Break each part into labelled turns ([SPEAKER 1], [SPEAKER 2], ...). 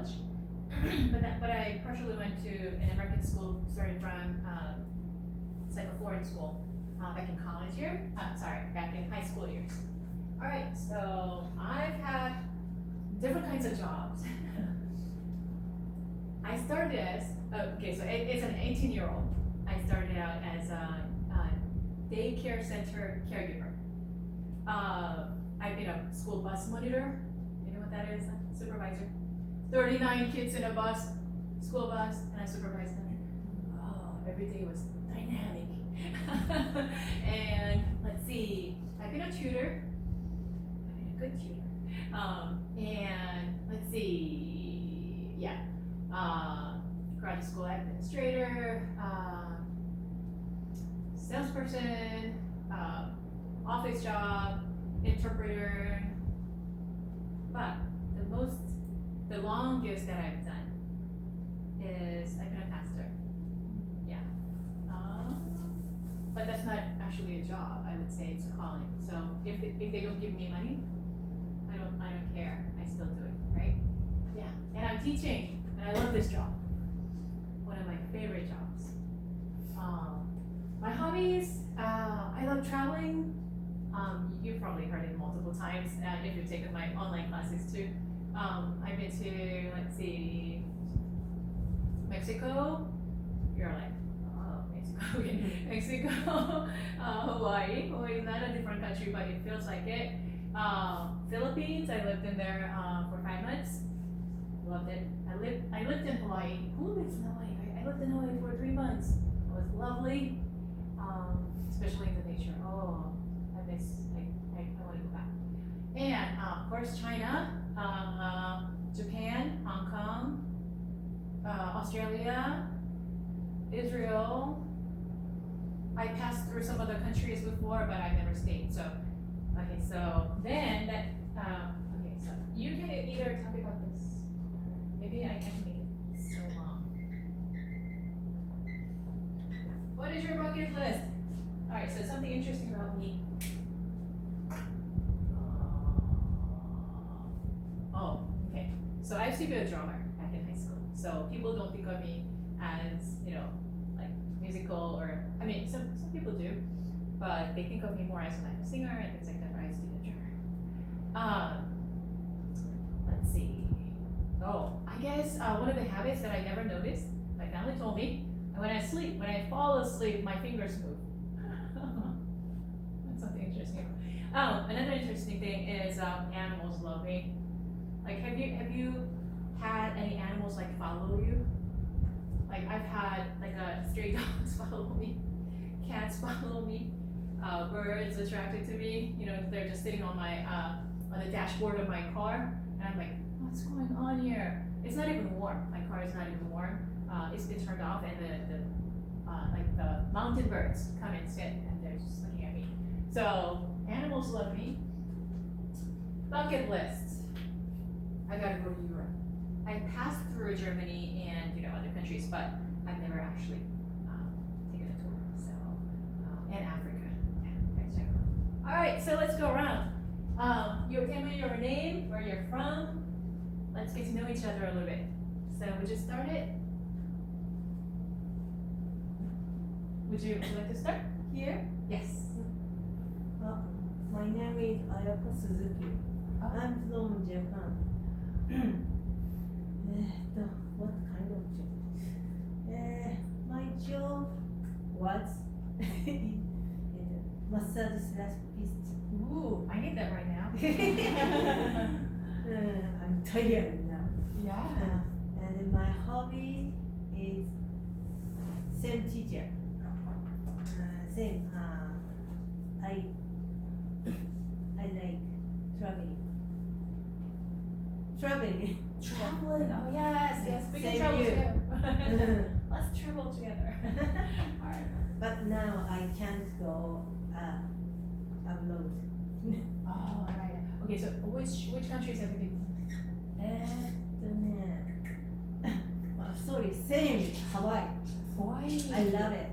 [SPEAKER 1] college. but I partially went to an American school, starting from it's like a foreign school back in college year. Back in high school years. All right, so I've had different kinds of jobs. I started as so it's an 18-year-old. I started out as a daycare center caregiver. I've been a school bus monitor. You know what that is? Supervisor. 39 kids in a bus, school bus, and I supervised them. Oh, every day was dynamic. And let's see, I've been a tutor. I've been a good tutor. And let's see, graduate school administrator, salesperson, office job, interpreter. But the longest that I've done is I've been a pastor. Yeah. But that's not actually a job. I would say it's a calling. So if they don't give me money, I don't care. I still do it, right? Yeah. And I'm teaching, and I love this job. One of my favorite jobs. My hobbies, I love traveling. You've probably heard it multiple times if you've taken my online classes too. I've been to, let's see, Mexico. You're like, oh, Mexico. Mexico, Hawaii. Hawaii is not a different country, but it feels like it. Philippines, I lived in there for 5 months. Loved it. I lived in Hawaii. Who lives in Hawaii? I lived in Hawaii for 3 months. It was lovely, especially in the nature. Oh, I want to go back. And of course, China, Japan, Hong Kong, Australia, Israel. I passed through some other countries before, but I've never stayed. So then that. So you can either talk about this. Maybe I can make it so long. What is your bucket list? All right, so something interesting about me. Okay. So I used to be a drummer back in high school. So people don't think of me as, like musical or, some people do, but they think of me more as like a singer and things like that, but I used to be a drummer. Let's see. I guess one of the habits that I never noticed, my family told me, when I fall asleep, my fingers move. That's something interesting. Another interesting thing is animals love me. Like, have you had any animals like follow you? Like I've had like stray dogs follow me, cats follow me, birds attracted to me. They're just sitting on my on the dashboard of my car, and I'm like, what's going on here? It's not even warm. My car is not even warm. It's been turned off, and the mountain birds come and sit, and they're just looking at me. So animals love me. Bucket list. I gotta go to Europe. I passed through Germany and other countries, but I've never actually taken a tour. So and Africa. Yeah, all right, so let's go around. You tell me your name, where you're from. Let's get to know each other a little bit. So would you start it? Would you like to start here? Yes.
[SPEAKER 2] My name is Ayako Suzuki. I'm from Japan. What kind of job? My job was massage therapist.
[SPEAKER 1] Ooh, I need that right now.
[SPEAKER 2] I'm tired now.
[SPEAKER 1] Yeah.
[SPEAKER 2] And my hobby is same teacher. Same. I like traveling.
[SPEAKER 1] Traveling. Oh yes. We can
[SPEAKER 2] Same
[SPEAKER 1] travel
[SPEAKER 2] here.
[SPEAKER 1] together. Let's travel together. All right.
[SPEAKER 2] But now I can't go abroad.
[SPEAKER 1] Oh, all right. Okay, so which countries have you been?
[SPEAKER 2] Sorry, same Hawaii.
[SPEAKER 1] Hawaii.
[SPEAKER 2] I love it.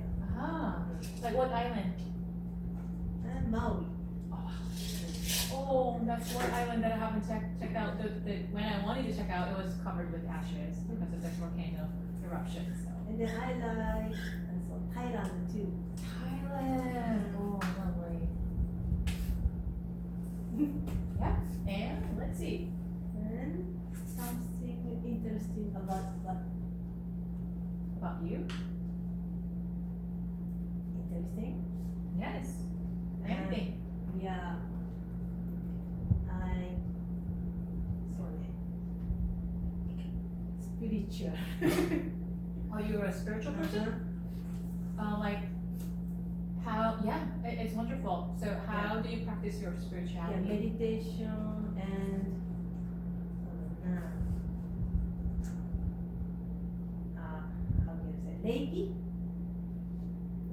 [SPEAKER 1] Like what island?
[SPEAKER 2] Maui.
[SPEAKER 1] Oh, that's one island that I haven't checked out. When I wanted to check out, it was covered with ashes because of the volcano eruption. So.
[SPEAKER 2] And then I like also Thailand too.
[SPEAKER 1] Thailand. Oh, lovely. Yeah. And let's see.
[SPEAKER 2] And something interesting about what?
[SPEAKER 1] About you?
[SPEAKER 2] Interesting?
[SPEAKER 1] Yes. Anything.
[SPEAKER 2] Yeah. Spiritual.
[SPEAKER 1] Oh, you're a spiritual person? Like, how, yeah, it's wonderful. So how do you practice your
[SPEAKER 2] Yeah,
[SPEAKER 1] spirituality?
[SPEAKER 2] meditation and how do you say Reiki?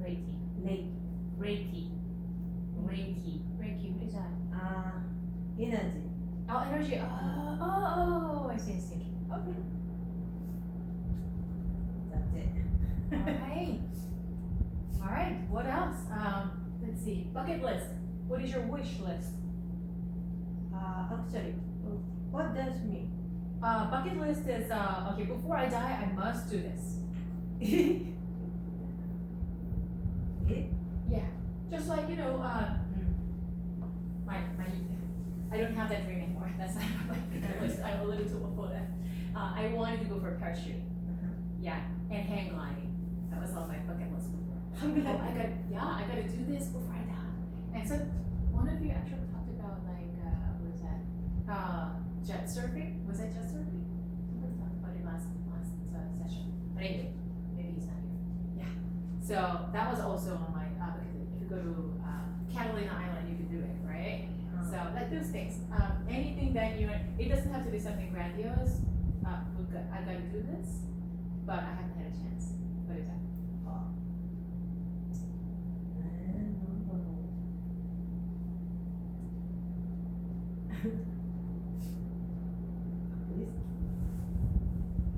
[SPEAKER 1] Reiki.
[SPEAKER 2] Reiki.
[SPEAKER 1] Reiki. Reiki. Reiki, what is that?
[SPEAKER 2] Energy.
[SPEAKER 1] Oh, energy. Oh, I see. Okay.
[SPEAKER 2] That's it.
[SPEAKER 1] Alright, what else? Let's see. Bucket list. What is your wish list?
[SPEAKER 2] Actually, what does mean?
[SPEAKER 1] Bucket list is, okay, before I die, I must do this. Yeah. Just like, I don't have that dream anymore. That's not my bucket list. I'm a little too old for that. I wanted to go for parachute. Yeah, and hang gliding. That was on my bucket list before. I gotta do this before I die. And so, one of you actually talked about what was that? Jet surfing? Was that jet surfing? Somebody talked about it last session. But anyway, maybe he's not here. Yeah. So that was also on my bucket list. If you go to Catalina Island, you can do it, right? So like those things. Anything that it doesn't have to be something grandiose. I gotta do this, but I haven't had a chance. What is that?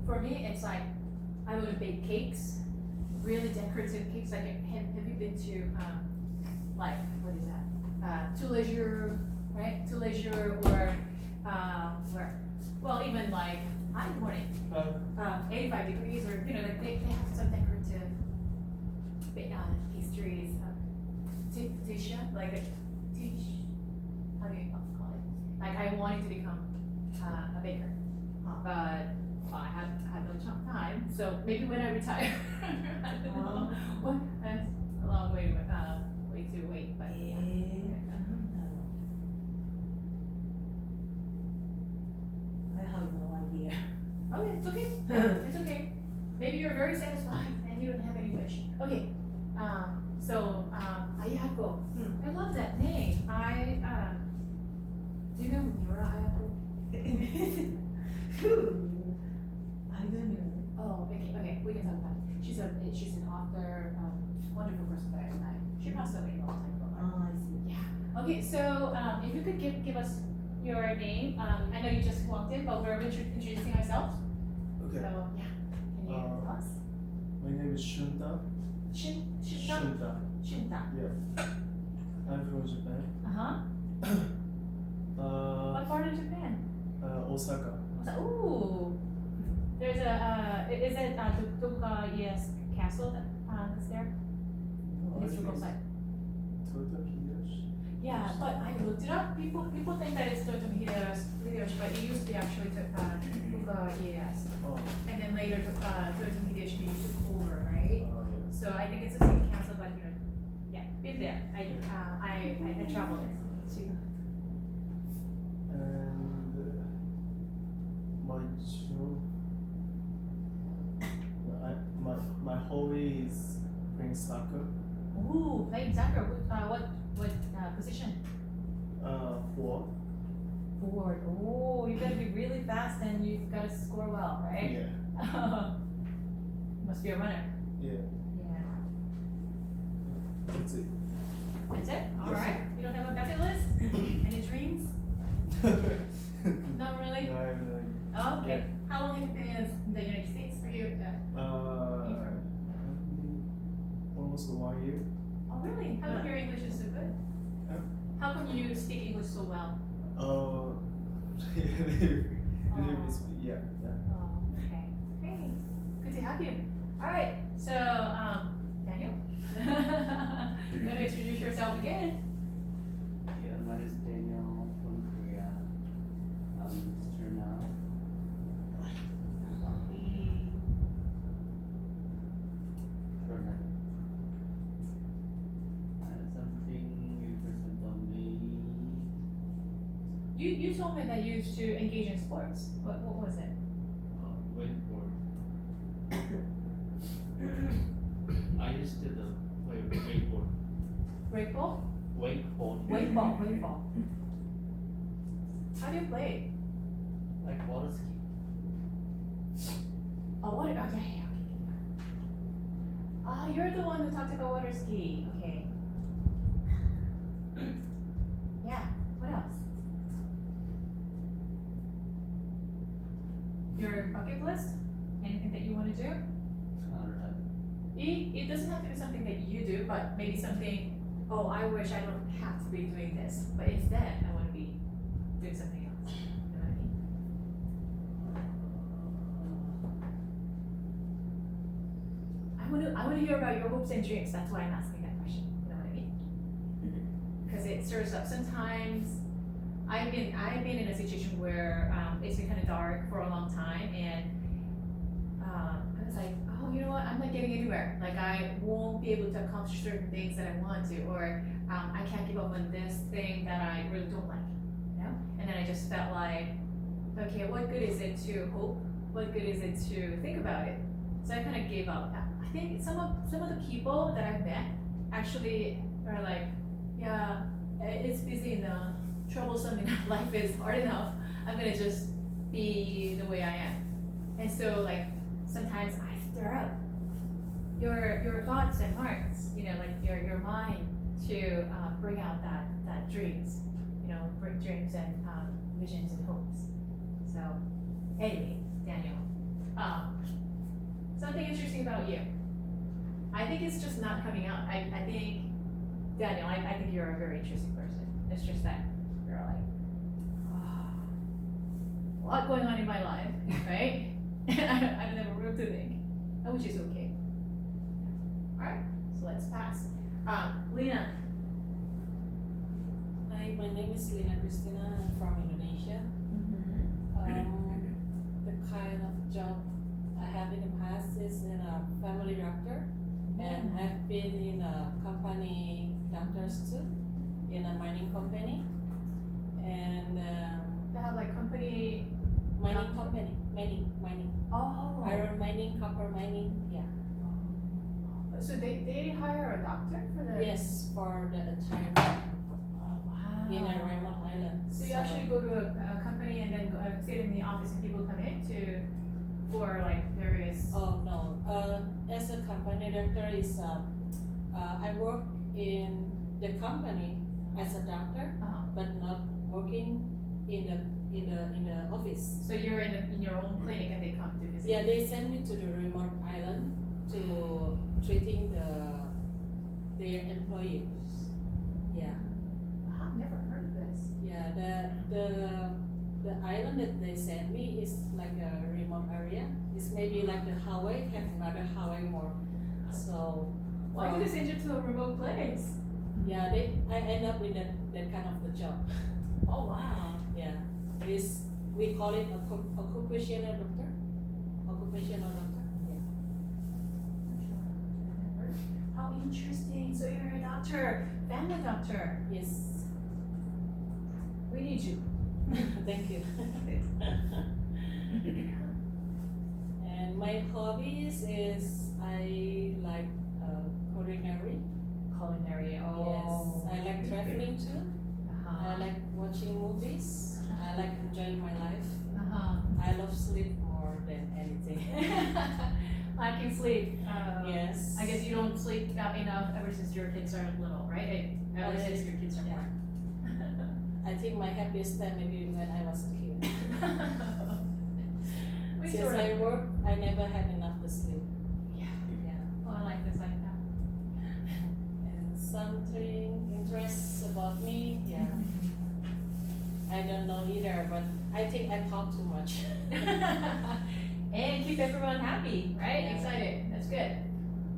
[SPEAKER 1] For me, it's like I want to bake cakes, really decorative cakes. Like, have you been to like what is that? To Leisure, right? To Leisure or where? Well, even like high morning, 85 degrees, or like they have some decorative pastries, tisha, like a tish. How do you call it? Like I wanted to become a baker, but I had no time. So maybe when I retire, I don't know. Well, that's a long way to wait, but yeah.
[SPEAKER 2] I have no idea.
[SPEAKER 1] Okay, it's okay. It's okay. Maybe you're very satisfied and you don't have any wish. Okay. So Ayako. I love that name. Do you know Miura Ayako?
[SPEAKER 2] I don't know.
[SPEAKER 1] Oh, okay, we can talk about it. She's an author, wonderful person that I like. She passed away a long time ago.
[SPEAKER 2] Oh, I see.
[SPEAKER 1] Yeah. Okay, so if you could give us your name. I know you just walked in, but we're introducing ourselves.
[SPEAKER 3] Okay.
[SPEAKER 1] So yeah, can you tell us?
[SPEAKER 3] My name is Shunta.
[SPEAKER 1] Shunta.
[SPEAKER 3] Yeah. I'm from Japan.
[SPEAKER 1] What part of Japan?
[SPEAKER 3] Osaka.
[SPEAKER 1] Ooh. There's is it Tokugawa Ieyasu Castle that's there?
[SPEAKER 3] Oh,
[SPEAKER 1] Historical site.
[SPEAKER 3] Totem Hideyoshi.
[SPEAKER 1] Yeah, but I looked it up. People think that it's Totem Hideyoshi, but it used to be actually Tokugawa Ieyasu.
[SPEAKER 3] Oh.
[SPEAKER 1] And then later Totem Hideyoshi took over, right?
[SPEAKER 3] Oh, yeah.
[SPEAKER 1] So I think it's the same castle, but yeah, been there. I traveled it too.
[SPEAKER 3] And my hobby is playing soccer.
[SPEAKER 1] Ooh, playing soccer. What position?
[SPEAKER 3] Forward.
[SPEAKER 1] Forward. Oh, you gotta be really fast and you've gotta score well, right?
[SPEAKER 3] Yeah.
[SPEAKER 1] Must be a runner.
[SPEAKER 3] Yeah.
[SPEAKER 1] Yeah.
[SPEAKER 3] That's it.
[SPEAKER 1] That's it? All
[SPEAKER 3] Yes.
[SPEAKER 1] right. You don't have a bucket list? Any dreams? Not really?
[SPEAKER 3] No, I have no idea.
[SPEAKER 1] Oh, okay. How long have you been in the United States? Are you?
[SPEAKER 3] Almost 1 year.
[SPEAKER 1] Oh, really? How come your English is so good?
[SPEAKER 3] Huh?
[SPEAKER 1] How come you speak English so well?
[SPEAKER 3] Yeah.
[SPEAKER 1] Oh, okay. Hey, good to have you. All right, so Daniel, you want to introduce yourself again?
[SPEAKER 4] Yeah, my name is Daniel from Korea. Mr. now. Something interesting for me.
[SPEAKER 1] You told me that you used to engage in sports. What was it?
[SPEAKER 4] Wakeboard. I used to play wakeboard.
[SPEAKER 1] Wakeball?
[SPEAKER 4] Wakeboard.
[SPEAKER 1] Wakeball. How do you play it?
[SPEAKER 4] Like water ski.
[SPEAKER 1] Oh, what? Okay. Ah, you're the one who talked about water ski. Okay. Yeah. What else? Your bucket list? Anything that you want to do? It doesn't have to be something that you do, but maybe something. Oh, I wish I don't have to be doing this, but instead I want to be doing something else. You know what I mean? I want to hear about your hopes and dreams. That's why I'm asking that question. You know what I mean? Because it stirs up. Sometimes I've been in a situation where it's been kind of dark for a long time, and I was like, oh, you know what? I'm not getting anywhere. Like I won't be able to accomplish certain things that I want to, or I can't give up on this thing that I really don't like. You know? And then I just felt like, okay, what good is it to hope? What good is it to think about it? So I kind of gave up. I think some of the people that I've met actually are like, yeah, it's busy enough, troublesome enough, life is hard enough. I'm gonna just be the way I am. And so like sometimes I stir up your thoughts and hearts, you know, like your mind to bring out that dreams, you know, bring dreams and visions and hopes. So anyway, Daniel, something interesting about you. I think it's just not coming out. I think, Daniel, I think you're a very interesting person. It's just that you're like, a lot going on in my life, right? I don't have a room to think, which is okay. All right, so let's pass. Lena.
[SPEAKER 5] Hi, my name is Lina Christina. I'm from Indonesia. The kind of job I have in the past is in a family doctor, and I've been in a company doctors too, in a mining company, and
[SPEAKER 1] They have like company.
[SPEAKER 5] mining company, mining,
[SPEAKER 1] Oh.
[SPEAKER 5] iron mining, copper mining, yeah.
[SPEAKER 1] So they hire a doctor for the.
[SPEAKER 5] Yes, for the entire
[SPEAKER 1] Oh wow.
[SPEAKER 5] in a remote island.
[SPEAKER 1] So you actually go to a company and then sit in the office and people come in for like various.
[SPEAKER 5] Oh no, as a company doctor is I work in the company as a doctor, but not working in the office.
[SPEAKER 1] So you're in your own clinic and they come to visit.
[SPEAKER 5] Yeah, they send me to the remote island to treating their employees. Yeah,
[SPEAKER 1] I've never heard of this.
[SPEAKER 5] yeah. The island that they send me is like a remote area. It's maybe like the Hawaii, have another Hawaii more. So
[SPEAKER 1] Why did they send you to a remote place?
[SPEAKER 5] yeah, I end up in that kind of the job.
[SPEAKER 1] Oh wow.
[SPEAKER 5] Yeah, we call it occupational doctor. Occupational doctor. Yeah.
[SPEAKER 1] How interesting. So you're a doctor, family doctor.
[SPEAKER 5] Yes.
[SPEAKER 1] We need you.
[SPEAKER 5] Thank you. And my hobbies is I like culinary.
[SPEAKER 1] Culinary. Oh.
[SPEAKER 5] Yes. I like traveling too. I
[SPEAKER 1] Uh-huh.
[SPEAKER 5] like watching movies. I like enjoying my life.
[SPEAKER 1] Uh-huh.
[SPEAKER 5] I love sleep more than anything.
[SPEAKER 1] I can sleep.
[SPEAKER 5] Yes.
[SPEAKER 1] I guess you don't sleep enough ever since your kids are little, right? Ever since your kids are
[SPEAKER 5] Yeah.
[SPEAKER 1] born.
[SPEAKER 5] I think my happiest time maybe when I was a kid.
[SPEAKER 1] We
[SPEAKER 5] Since
[SPEAKER 1] sort of.
[SPEAKER 5] I work, I never had enough to sleep.
[SPEAKER 1] Yeah.
[SPEAKER 5] Yeah.
[SPEAKER 1] Well, I like this like that.
[SPEAKER 5] And something interests about me, yeah. don't know either, but I think I talk too much.
[SPEAKER 1] And keep everyone happy, right?
[SPEAKER 5] Yeah.
[SPEAKER 1] Excited. That's good.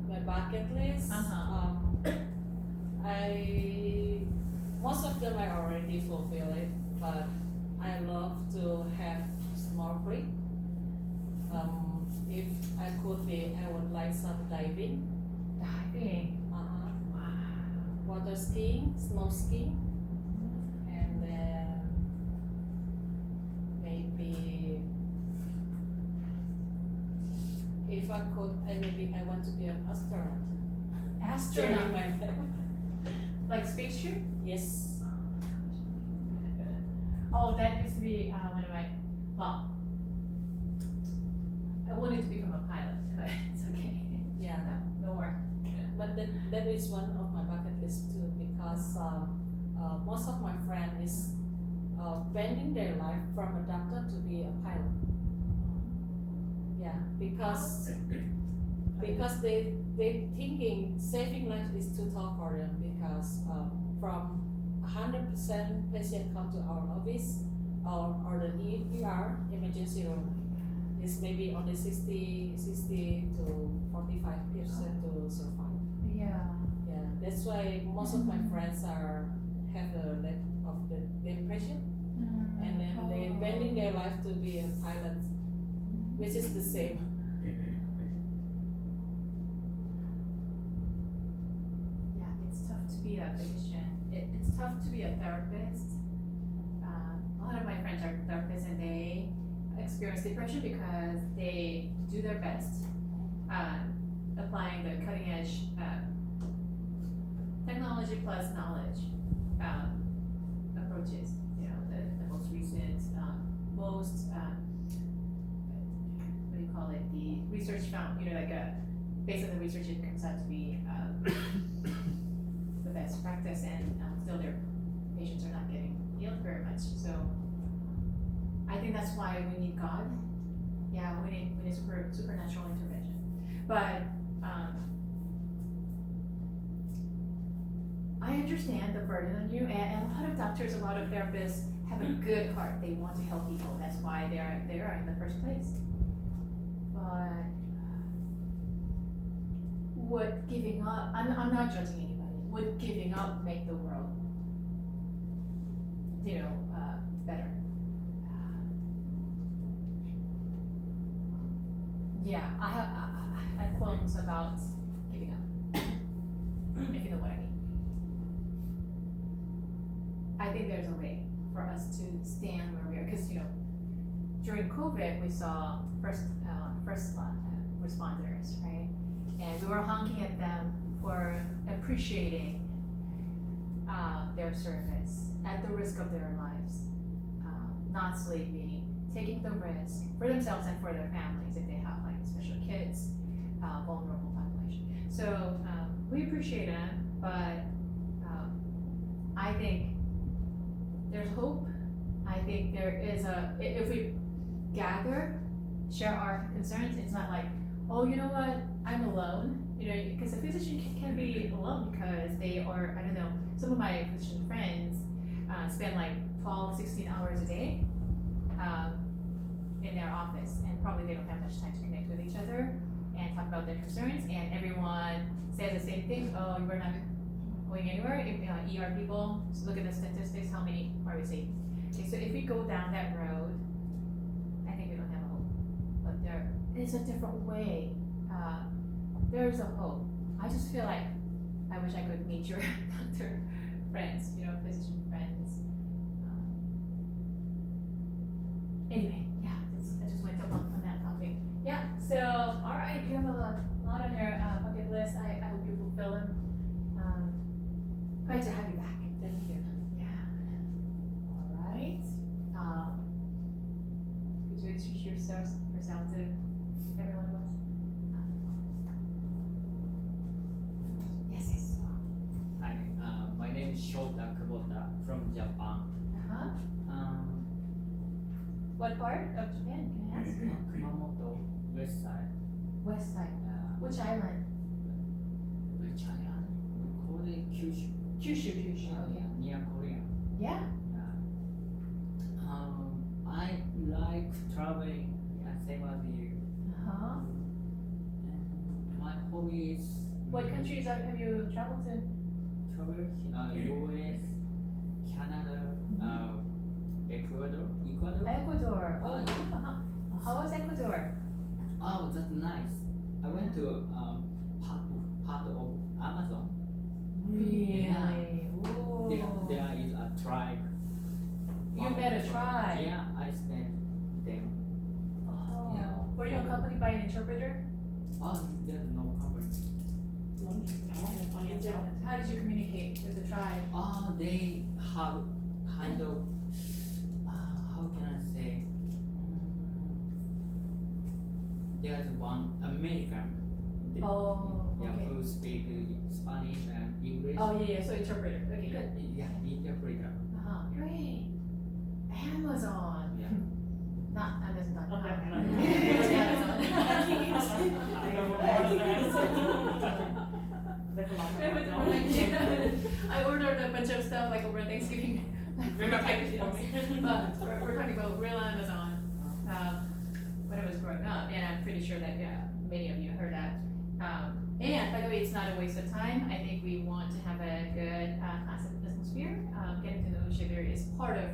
[SPEAKER 5] My bucket list. Most of them I already fulfill it, but I love to have snorkeling. If I could be, I would like some diving.
[SPEAKER 1] Diving.
[SPEAKER 5] Uh-huh.
[SPEAKER 1] Wow.
[SPEAKER 5] Water skiing, snow skiing, and then maybe if I could, maybe I want to be an astronaut.
[SPEAKER 1] Astronaut.
[SPEAKER 5] During my life.
[SPEAKER 1] Like space trip?
[SPEAKER 5] Yes.
[SPEAKER 1] Oh, that used to be one of my, well, I wanted to become a pilot, but it's okay.
[SPEAKER 5] Yeah.
[SPEAKER 1] No more.
[SPEAKER 5] But that is one of my bucket list too, because most of my friends is spending their life from a doctor to be a pilot. Yeah, because they thinking saving life is too tough for them, because from 100% patient come to our office or the ER emergency room is maybe only 60 to 45% to survive.
[SPEAKER 1] Yeah.
[SPEAKER 5] Yeah, that's why most of my friends have a lack of the depression, and then they bending their life to be a pilot, which is the same.
[SPEAKER 1] Yeah, it's tough to be a physician. It's tough to be a therapist. A lot of my friends are therapists and they experience depression because they do their best applying the cutting edge technology plus knowledge approaches. You know, the most recent, most what do you call it? The research found, you know, like based on the research, it comes out to be the best practice, and still their patients are not getting healed very much. So I think that's why we need God. Yeah, we need supernatural intervention. But I understand the burden on you, and a lot of doctors, a lot of therapists have a good heart. They want to help people. That's why they are in the first place. But would giving up? I'm not judging anybody. Would giving up make the world, you know, better? Yeah, I have qualms about giving up. If you know what I mean. I think there's a way for us to stand where we are, because you know, during COVID we saw first responders, right? And we were honking at them for appreciating their service at the risk of their lives, not sleeping, taking the risk for themselves and for their families if they have like special kids, vulnerable population. So we appreciate it, but I think there's hope. I think there is if we gather, share our concerns, it's not like, oh, you know what, I'm alone. You know, because a physician can be alone because they are, I don't know, some of my physician friends spend like 12, 16 hours a day in their office, and probably they don't have much time to connect with each other and talk about their concerns, and everyone says the same thing, oh, we're not going anywhere. If ER people, just look at the statistics, how many are we saving? Okay, so if we go down that road, I think we don't have a hope. But there is a different way. There's a hope. I just feel like I wish I could meet your doctor friends, you know, physician friends. Anyway, yeah, I just went up on that topic. Yeah, so, all right, you have a lot on your bucket list. I hope you fulfill them. Glad to have you back.
[SPEAKER 5] Thank you.
[SPEAKER 1] Yeah. All right. Could you introduce yourself to everyone else? Yes.
[SPEAKER 6] Hi, my name is Shota Kubota from Japan.
[SPEAKER 1] Uh-huh. What part of Japan, can I ask?
[SPEAKER 6] Kumamoto, west side.
[SPEAKER 1] West side. Which island?
[SPEAKER 6] Which island? We call it Kyushu.
[SPEAKER 1] Kyushu,
[SPEAKER 6] Oh,
[SPEAKER 1] okay.
[SPEAKER 6] yeah, near Korea.
[SPEAKER 1] Yeah. countries have you traveled to?
[SPEAKER 6] Travel, US, Canada, Ecuador.
[SPEAKER 1] Ecuador. Oh, yeah. How was Ecuador?
[SPEAKER 6] Oh, that's nice. I went to part of Amazon.
[SPEAKER 1] Really? Ooh.
[SPEAKER 6] There is a tribe.
[SPEAKER 1] You met a tribe?
[SPEAKER 6] Yeah, I spent them.
[SPEAKER 1] Oh.
[SPEAKER 6] Yeah.
[SPEAKER 1] Were you accompanied by an interpreter?
[SPEAKER 6] Oh, there's no cover.
[SPEAKER 1] How did you communicate with the tribe?
[SPEAKER 6] They have kind of, how can I say? There's one American.
[SPEAKER 1] Oh,
[SPEAKER 6] Yeah,
[SPEAKER 1] okay.
[SPEAKER 6] who speak Spanish and English.
[SPEAKER 1] Oh, yeah, so interpreter. Okay, good.
[SPEAKER 6] Yeah, interpreter.
[SPEAKER 1] Great. Amazon.
[SPEAKER 6] Yeah.
[SPEAKER 1] Not Amazon. I ordered a bunch of stuff like over Thanksgiving. But we're talking about real Amazon. When I was growing up, and I'm pretty sure that many of you heard that. And by the way, it's not a waste of time. I think we want to have a good class atmosphere. Getting to know each other is part of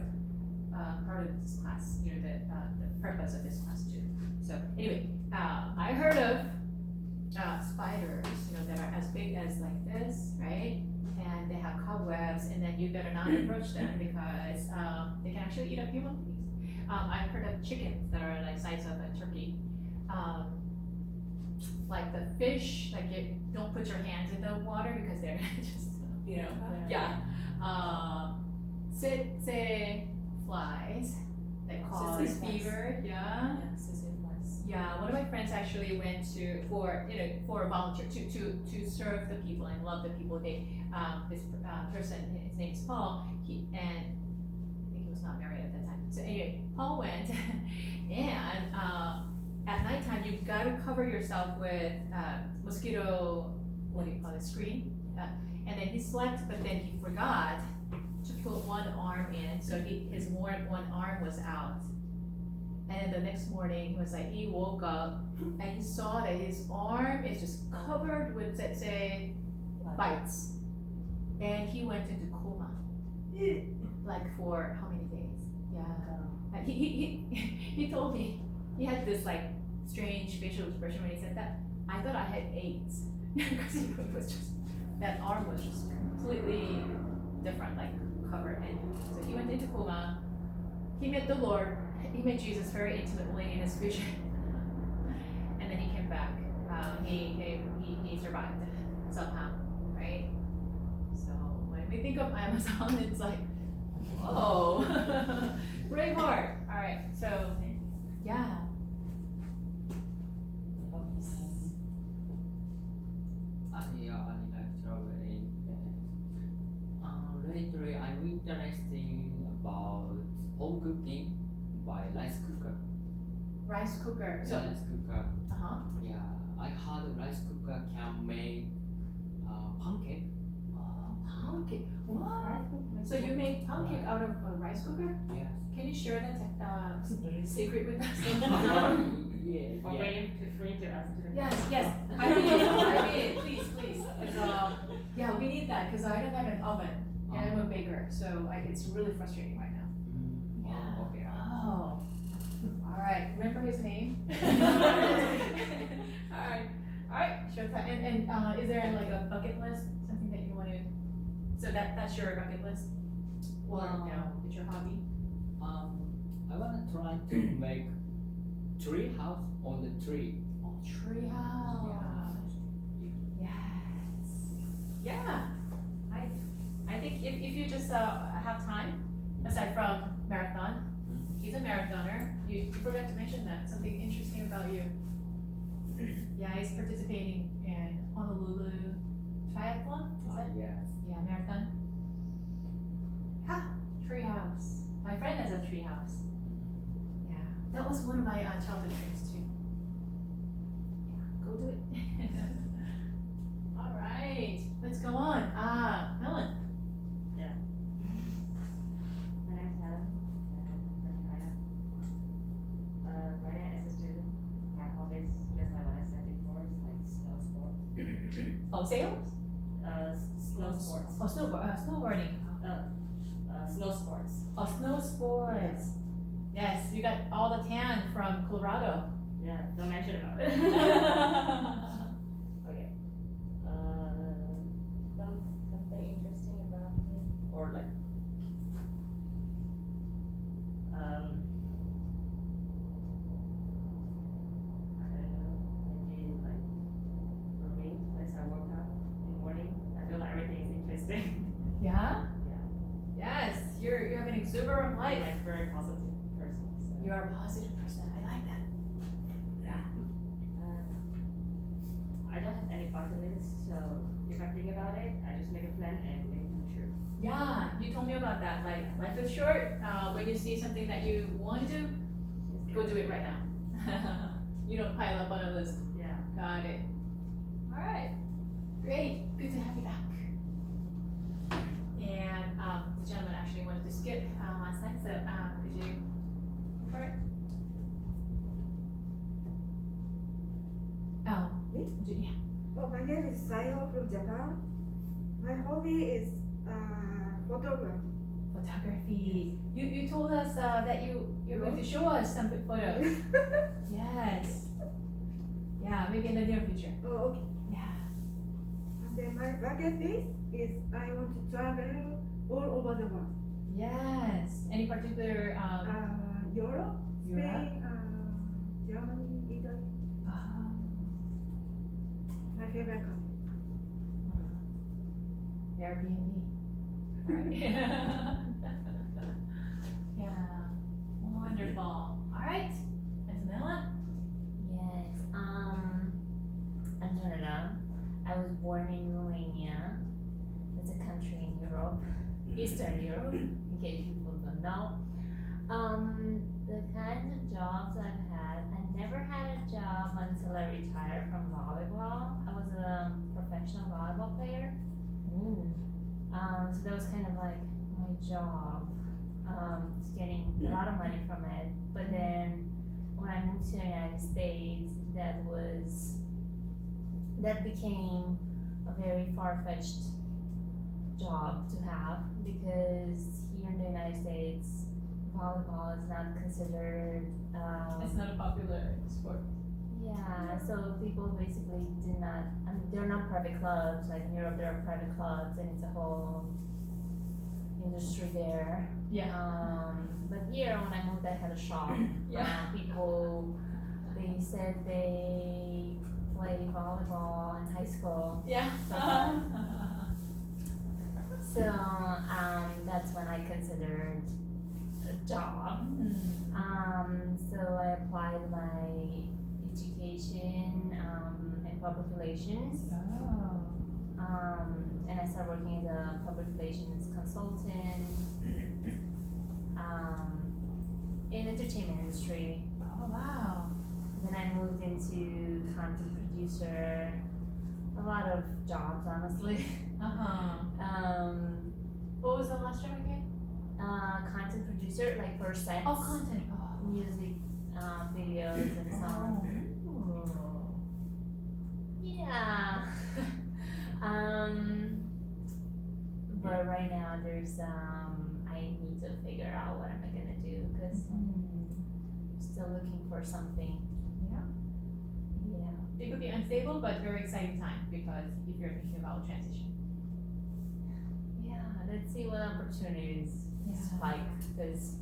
[SPEAKER 1] this class. You know, the purpose of this class too. So anyway, I heard of spiders. You know, that are as big as like this, right? And they have cobwebs, and then you better not approach them because they can actually eat up human beings. I've heard of chickens that are like size of a turkey. Like the fish, like you don't put your hands in the water because they're just, you know, yeah. Tsetse flies that cause
[SPEAKER 5] Tsetse flies.
[SPEAKER 1] fever, yeah. Yeah, one of my friends actually went to for a volunteer to serve the people and love the people. They this person, his name's Paul. I think he was not married at that time. So anyway, Paul went, and at nighttime you gotta cover yourself with mosquito, what do you call it, screen. And then he slept, but then he forgot to put one arm in, so his one arm was out. And the next morning, he woke up and he saw that his arm is just covered with tsetse bites. And he went into coma. Like for how many days? Yeah. And he told me, he had this like strange facial expression when he said that. I thought I had AIDS. Because it was just, that arm was just completely different, like covered. And so he went into coma. He met the Lord. He met Jesus very intimately in his vision, and then he came back. He survived somehow, right? So when we think of Amazon, it's like, whoa, brave heart. All right, so yeah.
[SPEAKER 6] I like traveling. Lately, I'm interested about home cooking by rice cooker.
[SPEAKER 1] Rice cooker. So
[SPEAKER 6] Rice cooker.
[SPEAKER 1] yeah.
[SPEAKER 6] I heard rice cooker can make pancake.
[SPEAKER 1] Pancake. What? So you make pancake out of a rice cooker?
[SPEAKER 6] Yes.
[SPEAKER 1] Can you share that secret with us?
[SPEAKER 6] Yeah.
[SPEAKER 5] For you to ask to the
[SPEAKER 1] Yes. I mean, please. Yeah, we need that because I don't have an oven and I'm a baker, so it's really frustrating right now. Yeah.
[SPEAKER 6] Okay.
[SPEAKER 1] Oh. All right. Remember his name? All right. Showtime. And is there like a bucket list? Something that you want to? So that's your bucket list? Or no? It's your hobby?
[SPEAKER 6] I wanna try to make tree house on the tree.
[SPEAKER 1] Oh, tree house. Yes. Yeah. I think if you just have time, aside from marathon, he's a marathoner. You forgot to mention that. Something interesting about you. Yeah, he's participating in Honolulu triathlon. Is that?
[SPEAKER 6] Yes.
[SPEAKER 1] Yeah, marathon. Treehouse. My friend has a treehouse. Yeah, that was one of my childhood dreams too. Yeah, go do it. All right, let's go on. Helen.
[SPEAKER 7] My name's Helen, and I'm from China. Right now, as a student, my hobbies, just like what I said before, is like snow sports.
[SPEAKER 1] Oh, sales?
[SPEAKER 5] Snow sports.
[SPEAKER 1] Oh, snowboarding.
[SPEAKER 5] Snow sports.
[SPEAKER 1] Oh, snow sports. Yes, you got all the tan from Colorado.
[SPEAKER 5] Yeah, don't mention about it. Okay. Something interesting about me, or like, I don't know, maybe like for me, as I work out in the morning, I feel like everything is interesting.
[SPEAKER 1] Yeah?
[SPEAKER 5] Yeah.
[SPEAKER 1] Yes, you have an exuberant
[SPEAKER 5] I'm
[SPEAKER 1] life.
[SPEAKER 5] like a very positive person. So.
[SPEAKER 1] You are a positive person. I like that. Yeah.
[SPEAKER 5] I don't have any bucket list, so if I think about it, I just make a plan and make it true.
[SPEAKER 1] Yeah, you told me about that. Like, life is short. When you see something that you want to do, go do it right now. You don't pile up on a list.
[SPEAKER 5] Yeah.
[SPEAKER 1] Got it. All right. Great. Good to have you back. And the gentleman actually wanted to skip last night, so could you go for it? Oh,
[SPEAKER 2] Me?
[SPEAKER 1] yeah.
[SPEAKER 2] Oh, my name is Sayo from Japan. My hobby is photography.
[SPEAKER 1] Photography. You told us that you're going to show us some photos. Yes. Yeah, maybe in the near future.
[SPEAKER 2] Oh, okay.
[SPEAKER 1] Yeah.
[SPEAKER 2] And then my bucket list is I want to travel all over the world.
[SPEAKER 1] Yes. Any particular
[SPEAKER 2] Europe,
[SPEAKER 1] Europe?
[SPEAKER 2] Spain, Germany, Italy. My favorite country.
[SPEAKER 1] Airbnb. Alright. Yeah. Wonderful. Alright. Antonella?
[SPEAKER 7] Yes. Antonella. I was born in Romania. It's a country in Europe, Eastern Europe, in case people don't know. The kinds of jobs I've had, I never had a job until I retired from volleyball. I was a professional volleyball player. So that was kind of like my job. Just getting a lot of money from it. But then when I moved to the United States, that became a very far-fetched job to have, because here in the United States, volleyball is not considered.
[SPEAKER 1] It's not a popular sport.
[SPEAKER 7] Yeah, so people basically did not. I mean, they're not private clubs. Like in Europe, there are private clubs, and it's a whole industry there.
[SPEAKER 1] Yeah.
[SPEAKER 7] But here, when I moved, I had a shop.
[SPEAKER 1] Yeah.
[SPEAKER 7] People, they said they play volleyball in high school.
[SPEAKER 1] Yeah.
[SPEAKER 7] So that's when I considered a job. So I applied my education in public relations. And I started working as a public relations consultant in entertainment industry.
[SPEAKER 1] Oh wow.
[SPEAKER 7] Then I moved into content producer. A lot of jobs, honestly.
[SPEAKER 1] What was the last job again?
[SPEAKER 7] Content producer, like for sets,
[SPEAKER 1] Oh, content. Oh.
[SPEAKER 7] music, videos, and so on. Yeah. But right now there's I need to figure out what am I gonna do, because still looking for something.
[SPEAKER 1] Yeah.
[SPEAKER 7] Yeah.
[SPEAKER 1] It could be unstable, but very exciting time, because if you're thinking about transition.
[SPEAKER 7] Yeah. Let's see what opportunities spike, because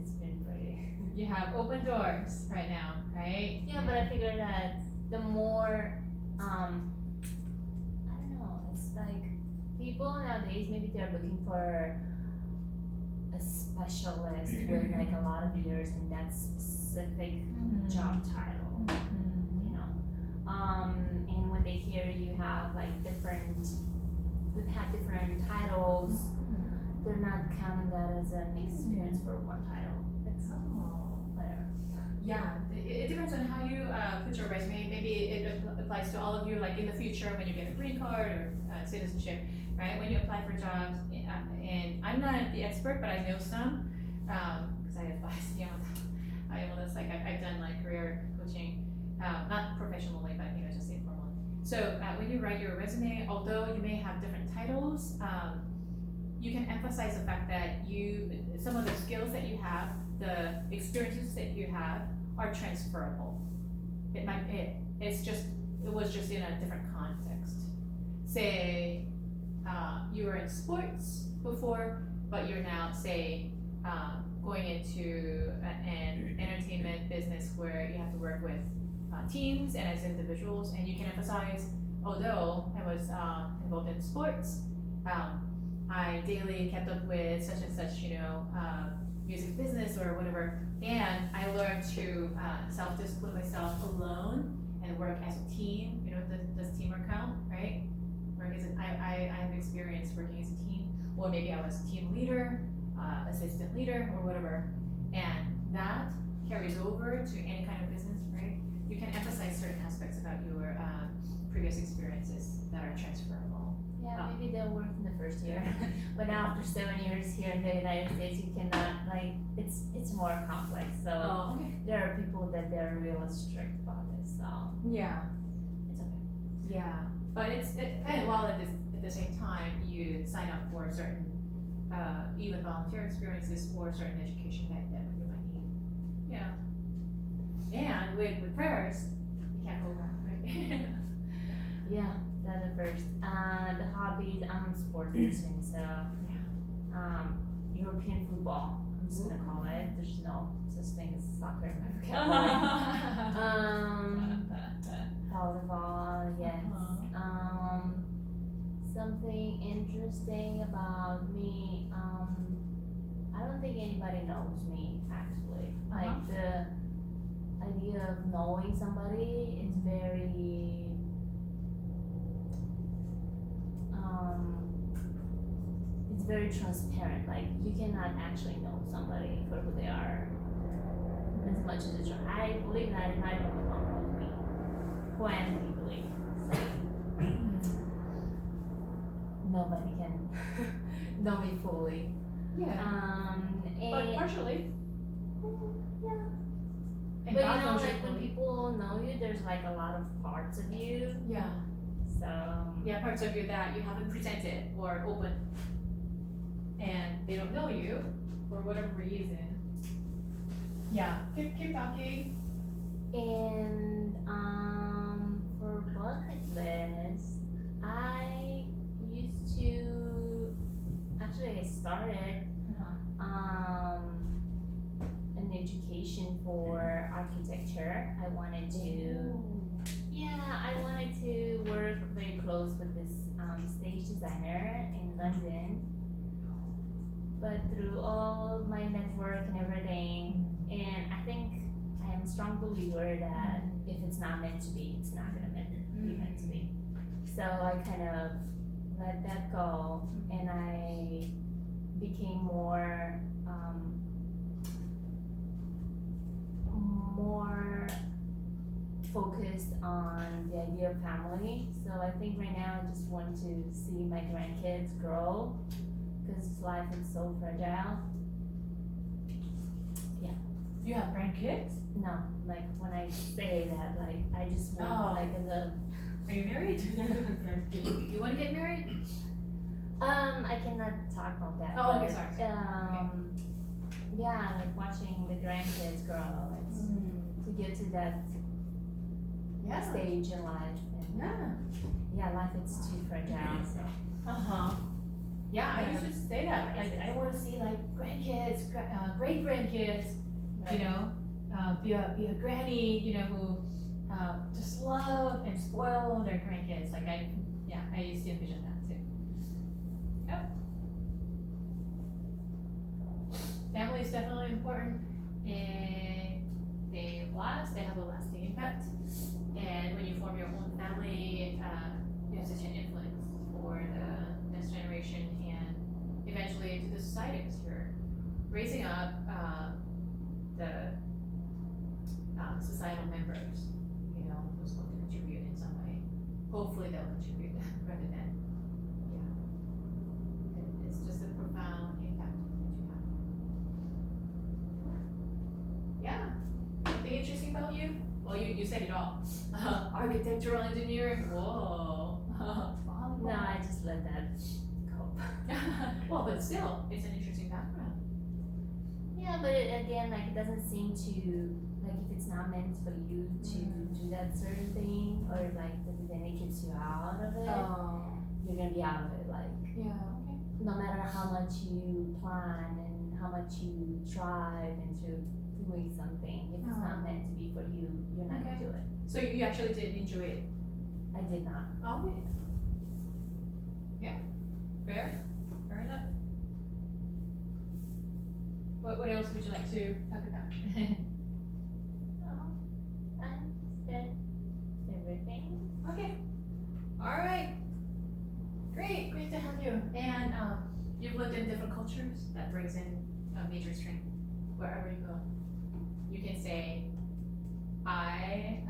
[SPEAKER 7] it's been pretty.
[SPEAKER 1] You have open doors right now, right?
[SPEAKER 7] Yeah, but I figure that the more I don't know, it's like people nowadays, maybe they're looking for a specialist with like a lot of years in that specific job title, you know. And when they hear you have like different titles, they're not counting that as an experience for one title. It's whatever.
[SPEAKER 1] Yeah, it depends on how you put your resume. Maybe it applies to all of you, like in the future when you get a green card or citizenship, right? When you apply for jobs, and I'm not the expert, but I know some, because I advise, I almost like I've done like career coaching, not professionally, but just informally. So when you write your resume, although you may have different titles, you can emphasize the fact that some of the skills that you have, the experiences that you have, are transferable. It was just in a different context. Say you were in sports before, but you're now, say, going into an entertainment business where you have to work with teams and as individuals, and you can emphasize, although I was involved in sports, I daily kept up with such and such, music business or whatever, and I learned to self-discipline myself alone and work as a team. Does teamwork count, right? I have experience working as a team, or maybe I was team leader, assistant leader, or whatever, and that carries over to any kind of business, right? You can emphasize certain aspects about your previous experiences that are transferable.
[SPEAKER 7] Yeah, maybe they'll work in the first year, but now after 7 years here in the United States, you cannot, it's more complex. So
[SPEAKER 1] Okay.
[SPEAKER 7] there are people that they're really strict about this. So
[SPEAKER 1] Yeah.
[SPEAKER 7] it's okay.
[SPEAKER 1] Yeah, but and while at the same time you sign up for certain even volunteer experiences or certain education that you might need. Yeah. And with prayers, you can't go wrong, right?
[SPEAKER 7] Yeah, that's the first. The hobbies, I'm sports person, so European football, I'm just gonna call it. There's no such thing as soccer in my vocabulary. Volleyball, yes. Something interesting about me, I don't think anybody knows me actually. Like the idea of knowing somebody is very it's very transparent. Like you cannot actually know somebody for who they are as much as it's. I believe that if I don't know me, who I am deeply. Nobody can know me fully.
[SPEAKER 1] Yeah. But
[SPEAKER 7] And
[SPEAKER 1] partially.
[SPEAKER 7] yeah.
[SPEAKER 1] And
[SPEAKER 7] But
[SPEAKER 1] God knows you
[SPEAKER 7] like when
[SPEAKER 1] fully.
[SPEAKER 7] people know you, there's like a lot of parts of you.
[SPEAKER 1] Yeah.
[SPEAKER 7] So
[SPEAKER 1] Yeah, parts of you that you haven't presented or opened, and they don't know you for whatever reason. Yeah. Keep talking.
[SPEAKER 7] And for bucket list, I used to actually I started an education for architecture. I wanted to work very close with this stage designer in London. But through all my network and everything, and I think I am a strong believer that if it's not meant to be, it's not gonna be meant to be. So I kind of let that go, and I became more focused on the idea of family. So I think right now I just want to see my grandkids grow, because life is so fragile.
[SPEAKER 1] You have grandkids?
[SPEAKER 7] No, like when I say that, like I just want like as a
[SPEAKER 1] Are you married? You want to get married?
[SPEAKER 7] I cannot talk about that.
[SPEAKER 1] Oh, okay,
[SPEAKER 7] but,
[SPEAKER 1] sorry.
[SPEAKER 7] Yeah, like watching the grandkids grow, it's to get to that
[SPEAKER 1] Yeah.
[SPEAKER 7] stage in life. And
[SPEAKER 1] Yeah.
[SPEAKER 7] life is too fragile. So
[SPEAKER 1] Yeah, I used to say that. Like, I want to see like grandkids, great grandkids. Be a granny. Who just love and spoil their grandkids. Like I used to envision that too. Yep. Family is definitely important, and they have a lasting impact. And when you form your own family, you have such an influence for the next generation and eventually into the society, because you're raising up the societal members, who's going to contribute in some way. Hopefully they'll contribute rather than, it's just a profound impact that you have. Yeah. Anything interesting about you? Well, you you said it all. Architectural engineering. Whoa.
[SPEAKER 7] No, I just let that cope.
[SPEAKER 1] Well, but still, it's an interesting background.
[SPEAKER 7] Yeah, but again, like it doesn't seem to like if it's not meant for you to do that certain thing, or like then it keeps you out of it.
[SPEAKER 1] Oh.
[SPEAKER 7] You're gonna be out of it. Like
[SPEAKER 1] Yeah. Okay.
[SPEAKER 7] no matter how much you plan and how much you strive into doing something, if it's not meant to be for you, you're not gonna do it.
[SPEAKER 1] So you actually did enjoy it.
[SPEAKER 7] I did not.
[SPEAKER 1] Oh. Yeah. Fair. Fair enough. What else would you like to talk about?
[SPEAKER 7] I said everything.
[SPEAKER 1] Okay. All right. Great. Great to have you. And you've lived in different cultures. That brings in a major strength wherever you go. You can say, I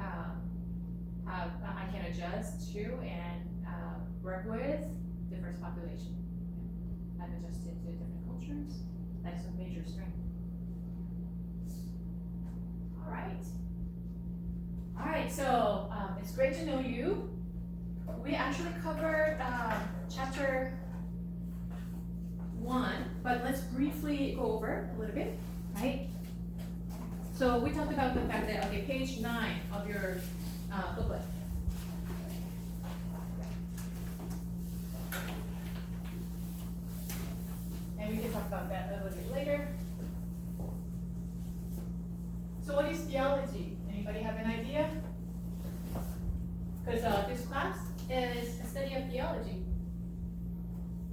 [SPEAKER 1] can adjust to and work with diverse population. I've adjusted to different cultures. That is a major strength. All right. All right. So it's great to know you. We actually covered chapter 1, but let's briefly go over a little bit, right? So we talked about the fact that, okay, page 9 of your booklet. And we can talk about that a little bit later. So what is theology? Anybody have an idea? Because this class is a study of theology.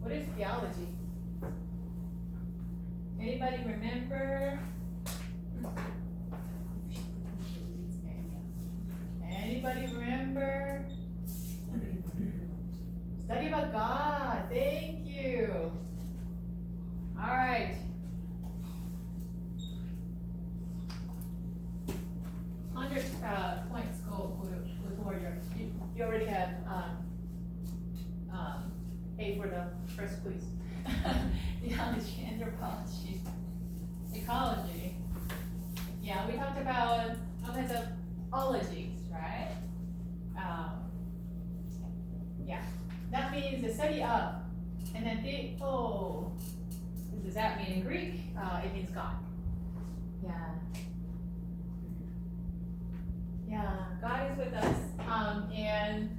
[SPEAKER 1] What is theology? Anybody remember? Anybody remember? Study about God. Thank you. All right. 100 points go toward yours. You already have A for the first quiz. Theology, anthropology, ecology. Yeah, we talked about all kinds of ologies, right? Yeah, that means the study of, and then what does that mean in Greek? It means God. Yeah. Yeah, God is with us, and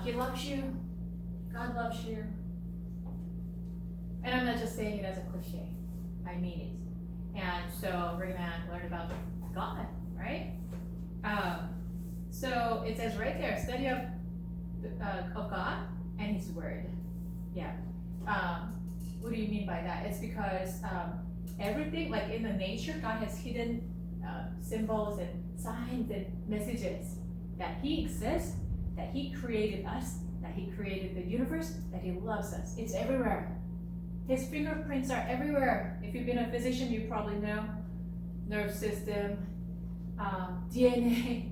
[SPEAKER 1] He loves you. God loves you. And I'm not just saying it as a cliche. I mean it. And so we're gonna learn about God, right? So it says right there, study of God and His Word. Yeah. What do you mean by that? It's because everything, like in the nature, God has hidden symbols and signs and messages that He exists, that He created us, that He created the universe, that He loves us. It's everywhere. His fingerprints are everywhere. If you've been a physician, you probably know. Nerve system, DNA,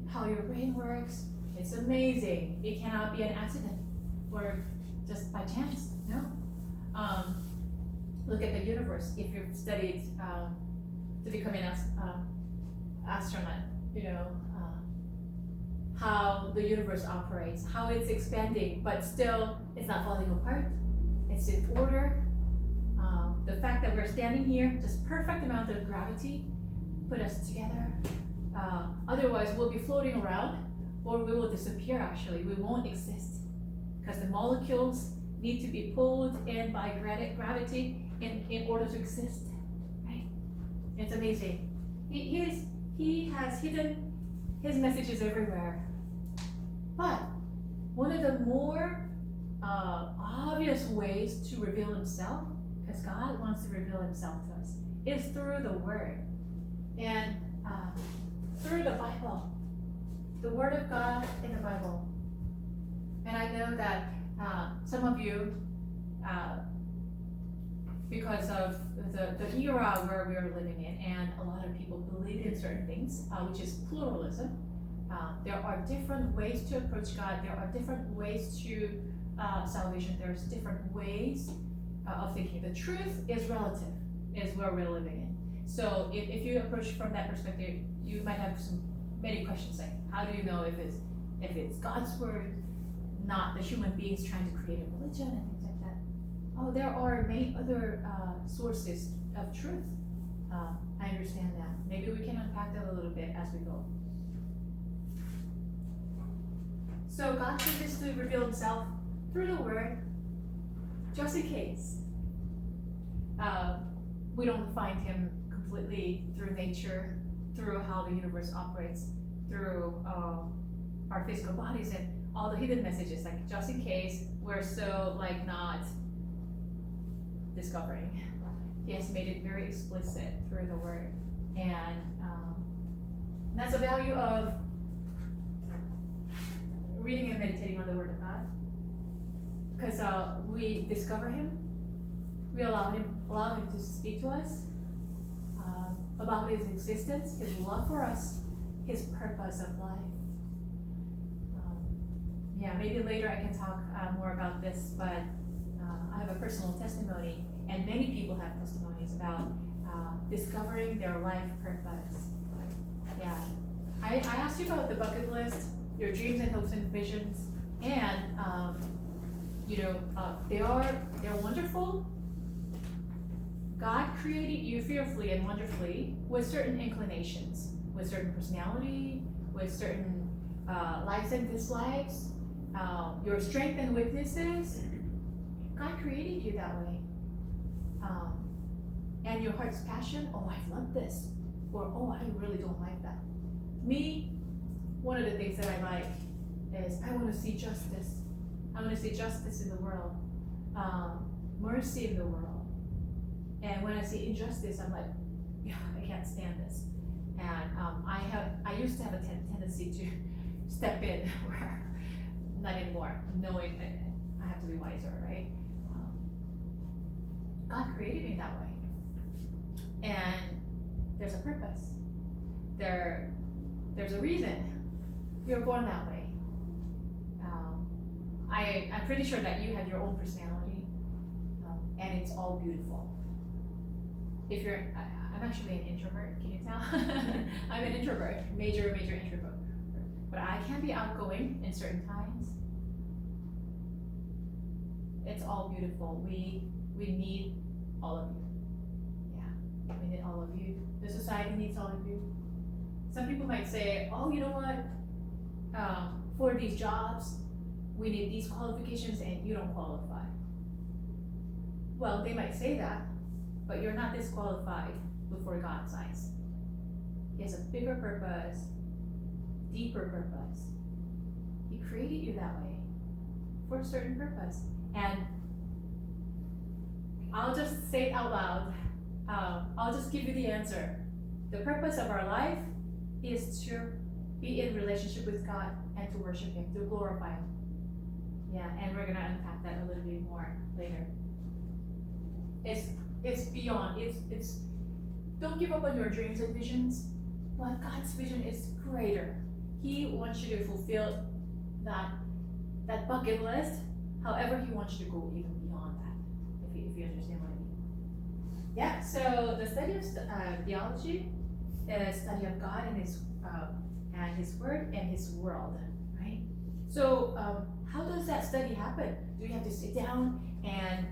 [SPEAKER 1] how your brain works. It's amazing. It cannot be an accident or just by chance, no. Look at the universe. If you've studied to become an astronaut, you know, how the universe operates, how it's expanding, but still it's not falling apart. It's in order. The fact that we're standing here, just perfect amount of gravity, put us together. Otherwise, we'll be floating around, or we will disappear. Actually, we won't exist because the molecules need to be pulled in by gravity in order to exist. Right? It's amazing. He has hidden His messages everywhere. But one of the more obvious ways to reveal Himself, because God wants to reveal Himself to us, is through the Word and through the Bible, the Word of God in the Bible. And I know that some of you, because of the era where we are living in, and a lot of people believe in certain things, which is pluralism. There are different ways to approach God. There are different ways to salvation. There's different ways of thinking. The truth is relative, is where we're living in. So if you approach from that perspective, you might have some many questions like, how do you know if it's God's word, not the human beings trying to create a religion and things like that? Oh, there are many other sources of truth. I understand that. Maybe we can unpack that a little bit as we go. So God chooses to reveal himself through the word, just in case. We don't find him completely through nature, through how the universe operates, through our physical bodies and all the hidden messages, like just in case we're so like not discovering. He has made it very explicit through the word. And that's the value of reading and meditating on the word of God. Because we discover him, we allow him to speak to us about his existence, his love for us, his purpose of life. Yeah, maybe later I can talk more about this, but I have a personal testimony, and many people have testimonies about discovering their life purpose. Yeah, I asked you about the bucket list, your dreams and hopes and visions, and they're wonderful. God created you fearfully and wonderfully with certain inclinations, with certain personality, with certain likes and dislikes, your strengths and weaknesses. God created you that way. And your heart's passion, oh, I love this, or oh, I really don't like that. Me, one of the things that I like is I want to see justice. I want to see justice in the world, mercy in the world. And when I see injustice, I'm like, yeah, I can't stand this. And I used to have a tendency to step in where, not anymore, knowing that I have to be wiser, right? God created me that way. And there's a purpose. There's a reason you're born that way. I'm pretty sure that you have your own personality, and it's all beautiful. If you're, I'm actually an introvert, can you tell? I'm an introvert, major introvert. But I can be outgoing in certain times. It's all beautiful. We need all of you. Yeah, we need all of you. The society needs all of you. Some people might say, oh, you know what? For these jobs, we need these qualifications and you don't qualify. Well, they might say that, but you're not disqualified before God's eyes. He has a bigger purpose, deeper purpose. He created you that way for a certain purpose. And I'll just say it out loud. I'll just give you the answer. The purpose of our life is to be in relationship with God and to worship him, to glorify him. Yeah, and we're gonna unpack that a little bit more later. It's beyond, it's don't give up on your dreams and visions, but God's vision is greater. He wants you to fulfill that bucket list. However, he wants you to go even beyond that, if you understand what I mean. Yeah, so the study of theology is study of God and his word and his world, right? So how does that study happen? Do you have to sit down and,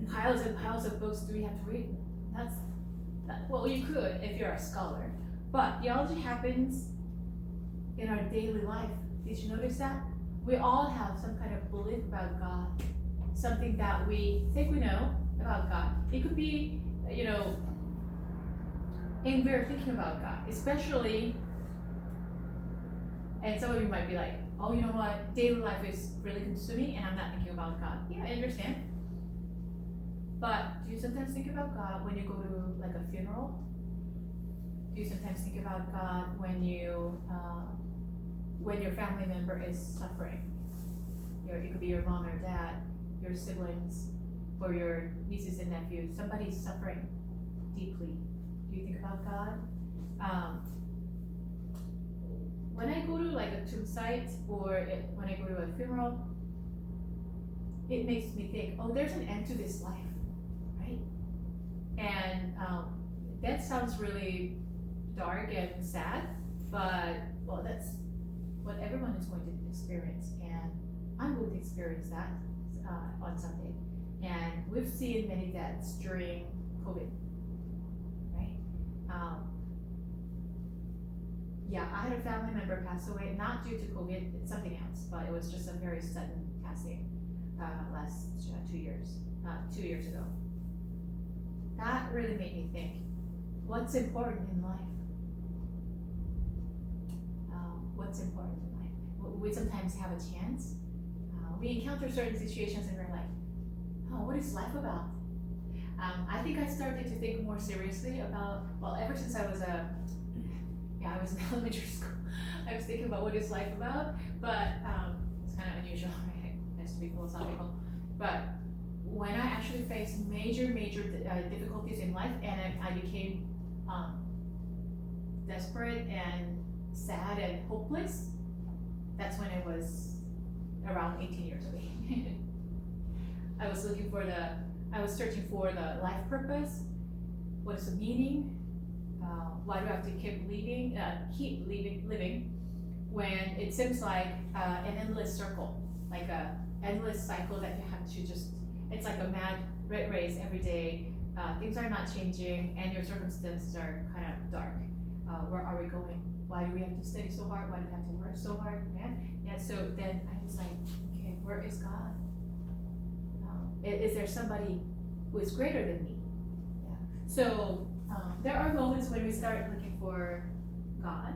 [SPEAKER 1] piles and piles of books do we have to read? Well, you could if you're a scholar, but theology happens in our daily life. Did you notice that? We all have some kind of belief about God, something that we think we know about God. It could be, and we're thinking about God, especially, and some of you might be like, oh, you know what, daily life is really consuming and I'm not thinking about God. Yeah, I understand. But do you sometimes think about God when you go to like a funeral? Do you sometimes think about God when your family member is suffering? It could be your mom or dad, your siblings, or your nieces and nephews. Somebody's suffering deeply. Do you think about God? When I go to like a tomb site or when I go to a funeral, it makes me think, oh, there's an end to this life, right? And that sounds really dark and sad, but well, that's what everyone is going to experience, and I'm going to experience that on Sunday. And we've seen many deaths during COVID, right? Yeah, I had a family member pass away, not due to COVID, it's something else, but it was just a very sudden passing last 2 years, 2 years ago. That really made me think, what's important in life? What's important in life? We sometimes have a chance. We encounter certain situations and we're like, oh, what is life about? I think I started to think more seriously about, well, ever since I was I was in elementary school, I was thinking about what is life about, but it's kind of unusual, right? It has to be philosophical. But when I actually faced major difficulties in life and I became desperate and sad and hopeless, that's when I was around 18 years of age. I was searching for the life purpose. What is the meaning? Why do I have to keep living when it seems like an endless circle, like a endless cycle that you have to just, it's like a mad rat race every day. Things are not changing and your circumstances are kind of dark. Where are we going? Why do we have to study so hard? Why do we have to work so hard? And so then I was like, okay, where is God? Is there somebody who is greater than me? Yeah. So there are moments when we start looking for God,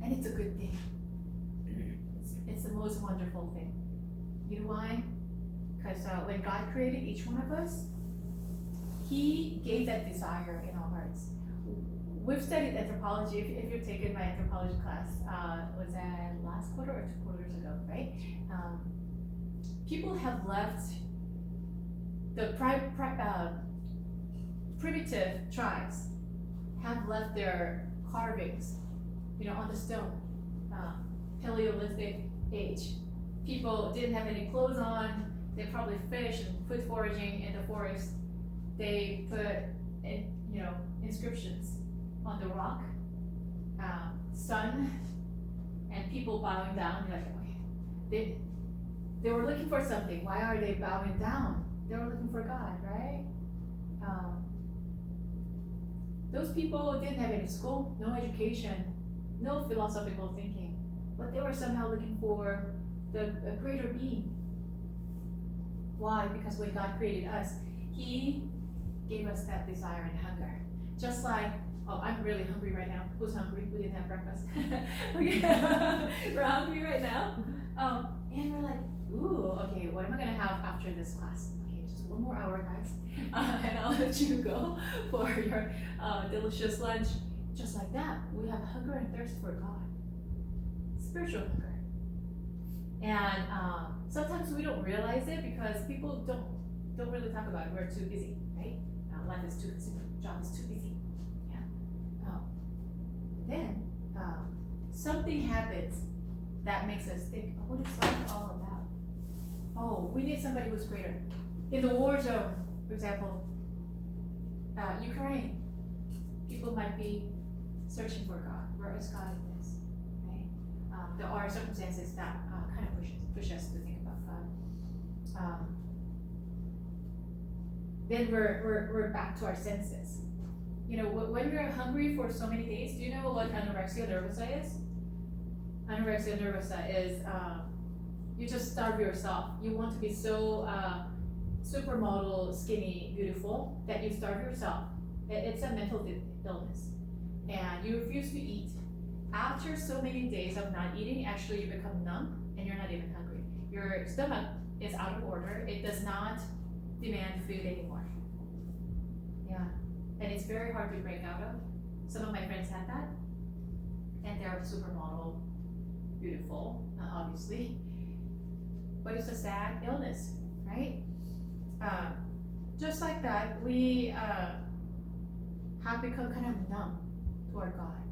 [SPEAKER 1] and it's a good thing. It's the most wonderful thing. You know why? Because when God created each one of us, He gave that desire in our hearts. We've studied anthropology. If you've taken my anthropology class, was that last quarter or 2 quarters ago, right? People have left the primitive tribes have left their carvings, on the stone. Paleolithic age. People didn't have any clothes on. They probably fished and food foraging in the forest. They put inscriptions on the rock, sun, and people bowing down. You're like, okay. They were looking for something. Why are they bowing down? They were looking for God, right? Those people didn't have any school, no education, no philosophical thinking, but they were somehow looking for the greater being. Why? Because when God created us, He gave us that desire and hunger. Just like, oh, I'm really hungry right now. Who's hungry? We didn't have breakfast. We're hungry right now. And we're like, ooh, okay, what am I gonna have after this class? Okay, just 1 more hour, guys. And I'll let you go for your delicious lunch. Just like that, we have hunger and thirst for God. Spiritual hunger. And sometimes we don't realize it because people don't really talk about it. We're too busy, right? Life is too busy, job is too busy. Yeah. Then something happens that makes us think, oh, what is life all about? Oh, we need somebody who's greater. In the war zone, for example, Ukraine, people might be searching for God. Where is God in this? Right? There are circumstances that kind of push us to think about God. Then we're back to our senses. When you're hungry for so many days, do you know what anorexia nervosa is? Anorexia nervosa is you just starve yourself. You want to be so supermodel, skinny, beautiful that you starve yourself. It's a mental illness, and you refuse to eat. After so many days of not eating, actually you become numb and you're not even hungry. Your stomach is out of order. It does not demand food anymore. Yeah, and it's very hard to break out of. Some of my friends had that, and they're supermodel, beautiful, obviously, but it's a sad illness, right? Just like that, we have become kind of numb toward God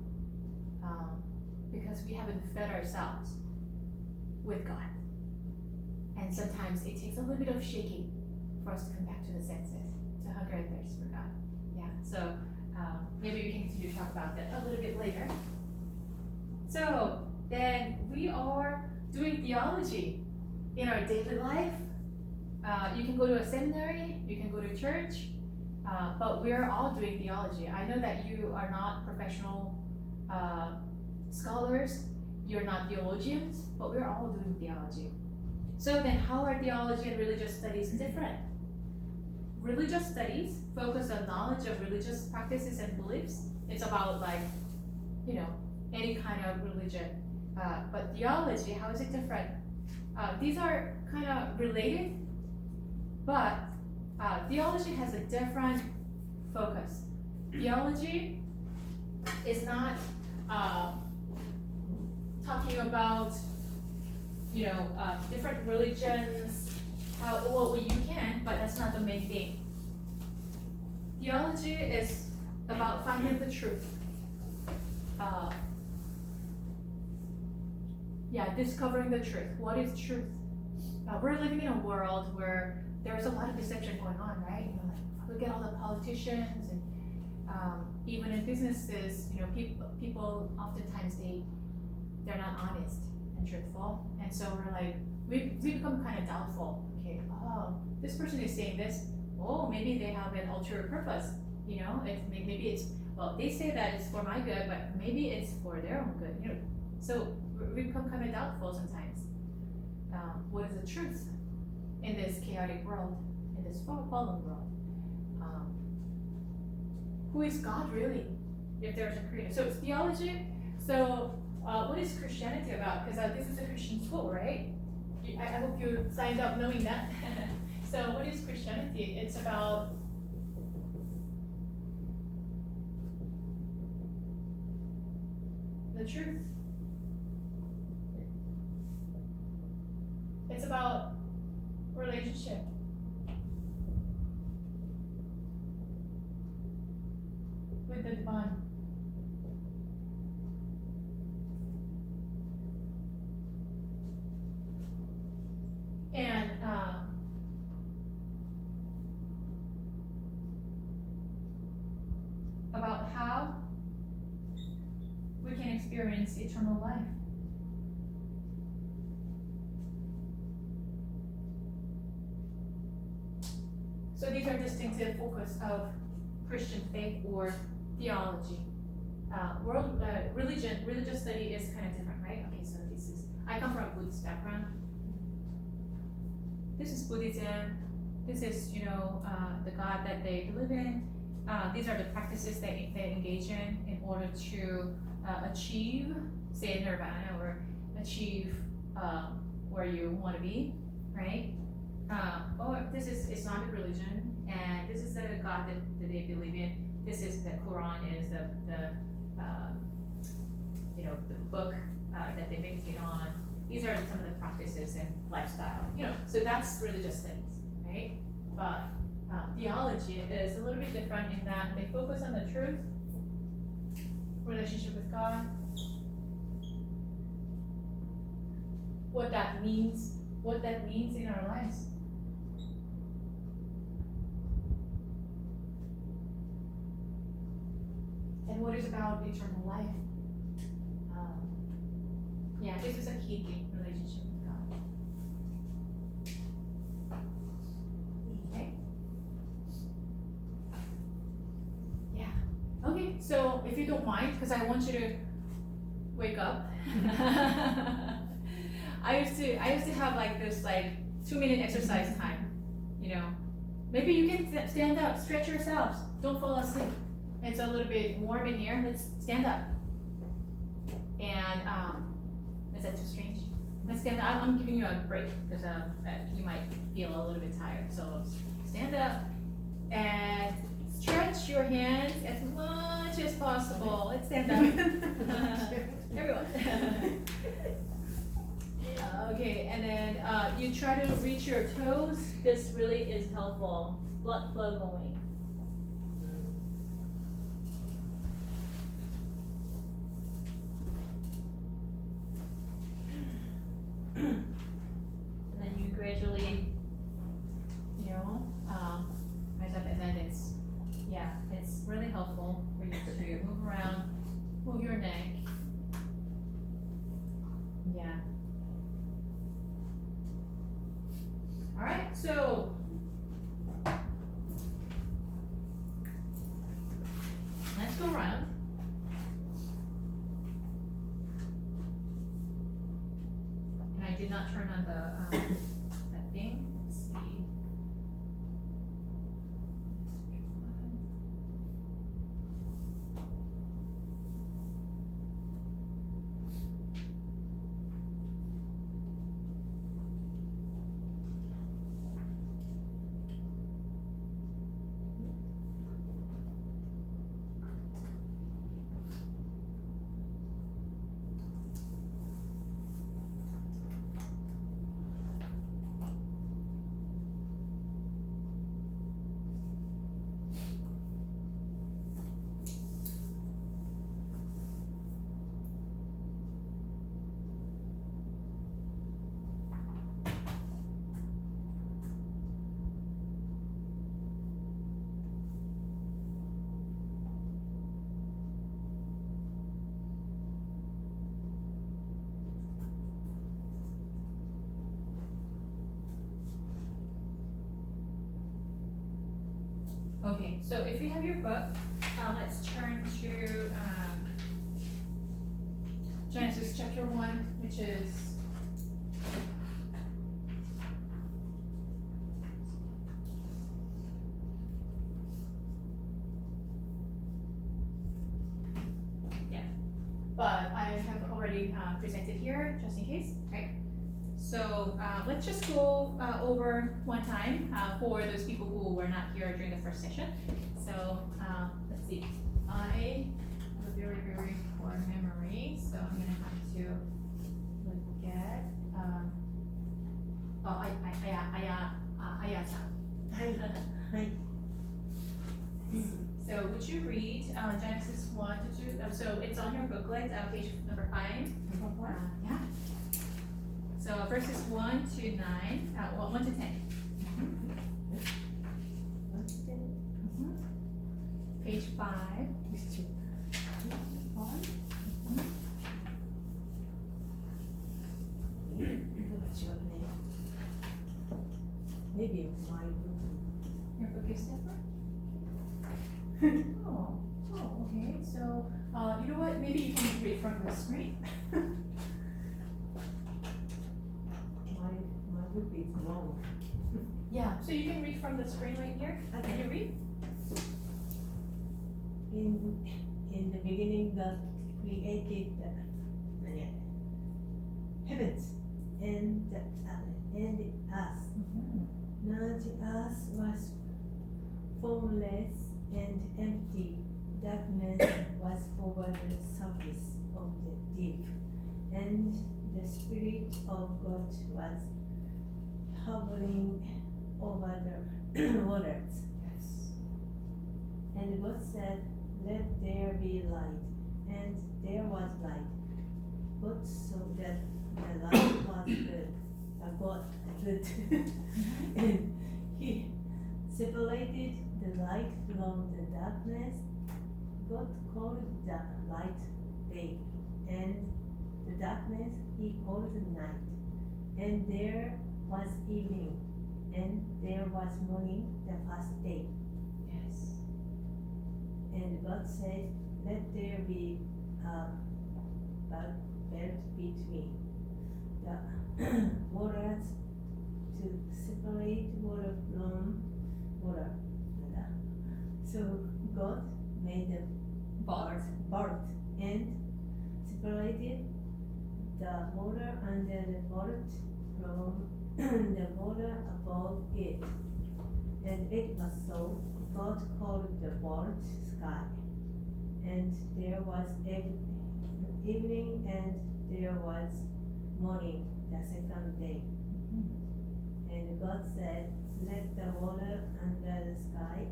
[SPEAKER 1] because we haven't fed ourselves with God, and sometimes it takes a little bit of shaking for us to come back to the senses, to hunger and thirst for God. Yeah. So maybe we can continue to talk about that a little bit later. So then we are doing theology in our daily life. You can go to a seminary, you can go to church, but we're all doing theology. I know that you are not professional scholars, you're not theologians, but we're all doing theology. So then how are theology and religious studies different? Religious studies focus on knowledge of religious practices and beliefs. It's about any kind of religion. But theology, how is it different? These are kind of related, but theology has a different focus. Theology is not talking about different religions. Well, you can, but that's not the main thing. Theology is about finding the truth. Discovering the truth. What is truth? We're living in a world where there's a lot of deception going on, right? Look at all the politicians, and even in businesses, people oftentimes they're not honest and truthful, and so we become kind of doubtful. Okay, this person is saying this. Oh, maybe they have an ulterior purpose. Maybe it's they say that it's for my good, but maybe it's for their own good. So we become kind of doubtful sometimes. What is the truth in this chaotic world, in this fallen world? Who is God really? If there's a creator. So it's theology. So what is Christianity about? Because this is a Christian school, right? I hope you signed up knowing that. So what is Christianity? It's about the truth. It's about relationship. With the divine. And about how we can experience eternal life. So these are distinctive focus of Christian faith or theology. Religious study is kind of different, right? Okay, so I come from a Buddhist background. This is Buddhism. This is, the God that they believe in. These are the practices they engage in order to achieve, say, nirvana, or achieve where you want to be, right? Or this is Islamic religion, and this is the God that they believe in. This is the Quran, is the book that they meditate on. These are some of the practices and lifestyle, so that's religious studies, right? But theology is a little bit different in that they focus on the truth, relationship with God, what that means in our lives. And what is about eternal life? This is a key thing, relationship with God. Okay? Okay, so if you don't mind, because I want you to wake up. I used to have this 2-minute exercise time, Maybe you can stand up, stretch yourselves, don't fall asleep. It's a little bit warm in here, let's stand up. And is that too strange? Let's stand up. I'm giving you a break because you might feel a little bit tired. So stand up and stretch your hands as much as possible. Let's stand up. Everyone. Okay, and then you try to reach your toes. This really is helpful. Blood flow going. And then you gradually, rise up, and then it's really helpful. not turn on the that thing. Let's see. Okay, so if you have your book, let's turn to Genesis chapter 1, which is but I have already presented here just in case, right? So let's just go over one time for those people who were not here during the first session. So let's see. I have a very, very poor memory, so I'm gonna have to look at. Ayasa. So would you read Genesis 1 to 2? So it's on your booklet, page number 5. Yeah. So verses 1 to 9, 1 to 10. Page 5.
[SPEAKER 2] Maybe my
[SPEAKER 1] Your book is different? Oh, okay. So, you know what? Maybe you can read from the screen.
[SPEAKER 2] my book is wrong.
[SPEAKER 1] Yeah. So you can read from the screen right here. Can you read?
[SPEAKER 2] In the beginning, God created the heavens and the earth. Now the earth was formless and empty. Darkness was over the surface of the deep, and the Spirit of God was hovering over the waters.
[SPEAKER 1] Yes.
[SPEAKER 2] And God said, "Let there be light," and there was light. God saw that the light was good. God good. And He separated the light from the darkness. God called the light day, and the darkness He called night. And there was evening, and there was morning the first day.
[SPEAKER 1] Yes.
[SPEAKER 2] And God said, "Let there be a belt between the waters to separate water from water." So God made a boat and separated the water under the boat from the water above it. And it was so. God called the boat sky. And there was evening, and there was morning the second day. And God said, "Let the water under the sky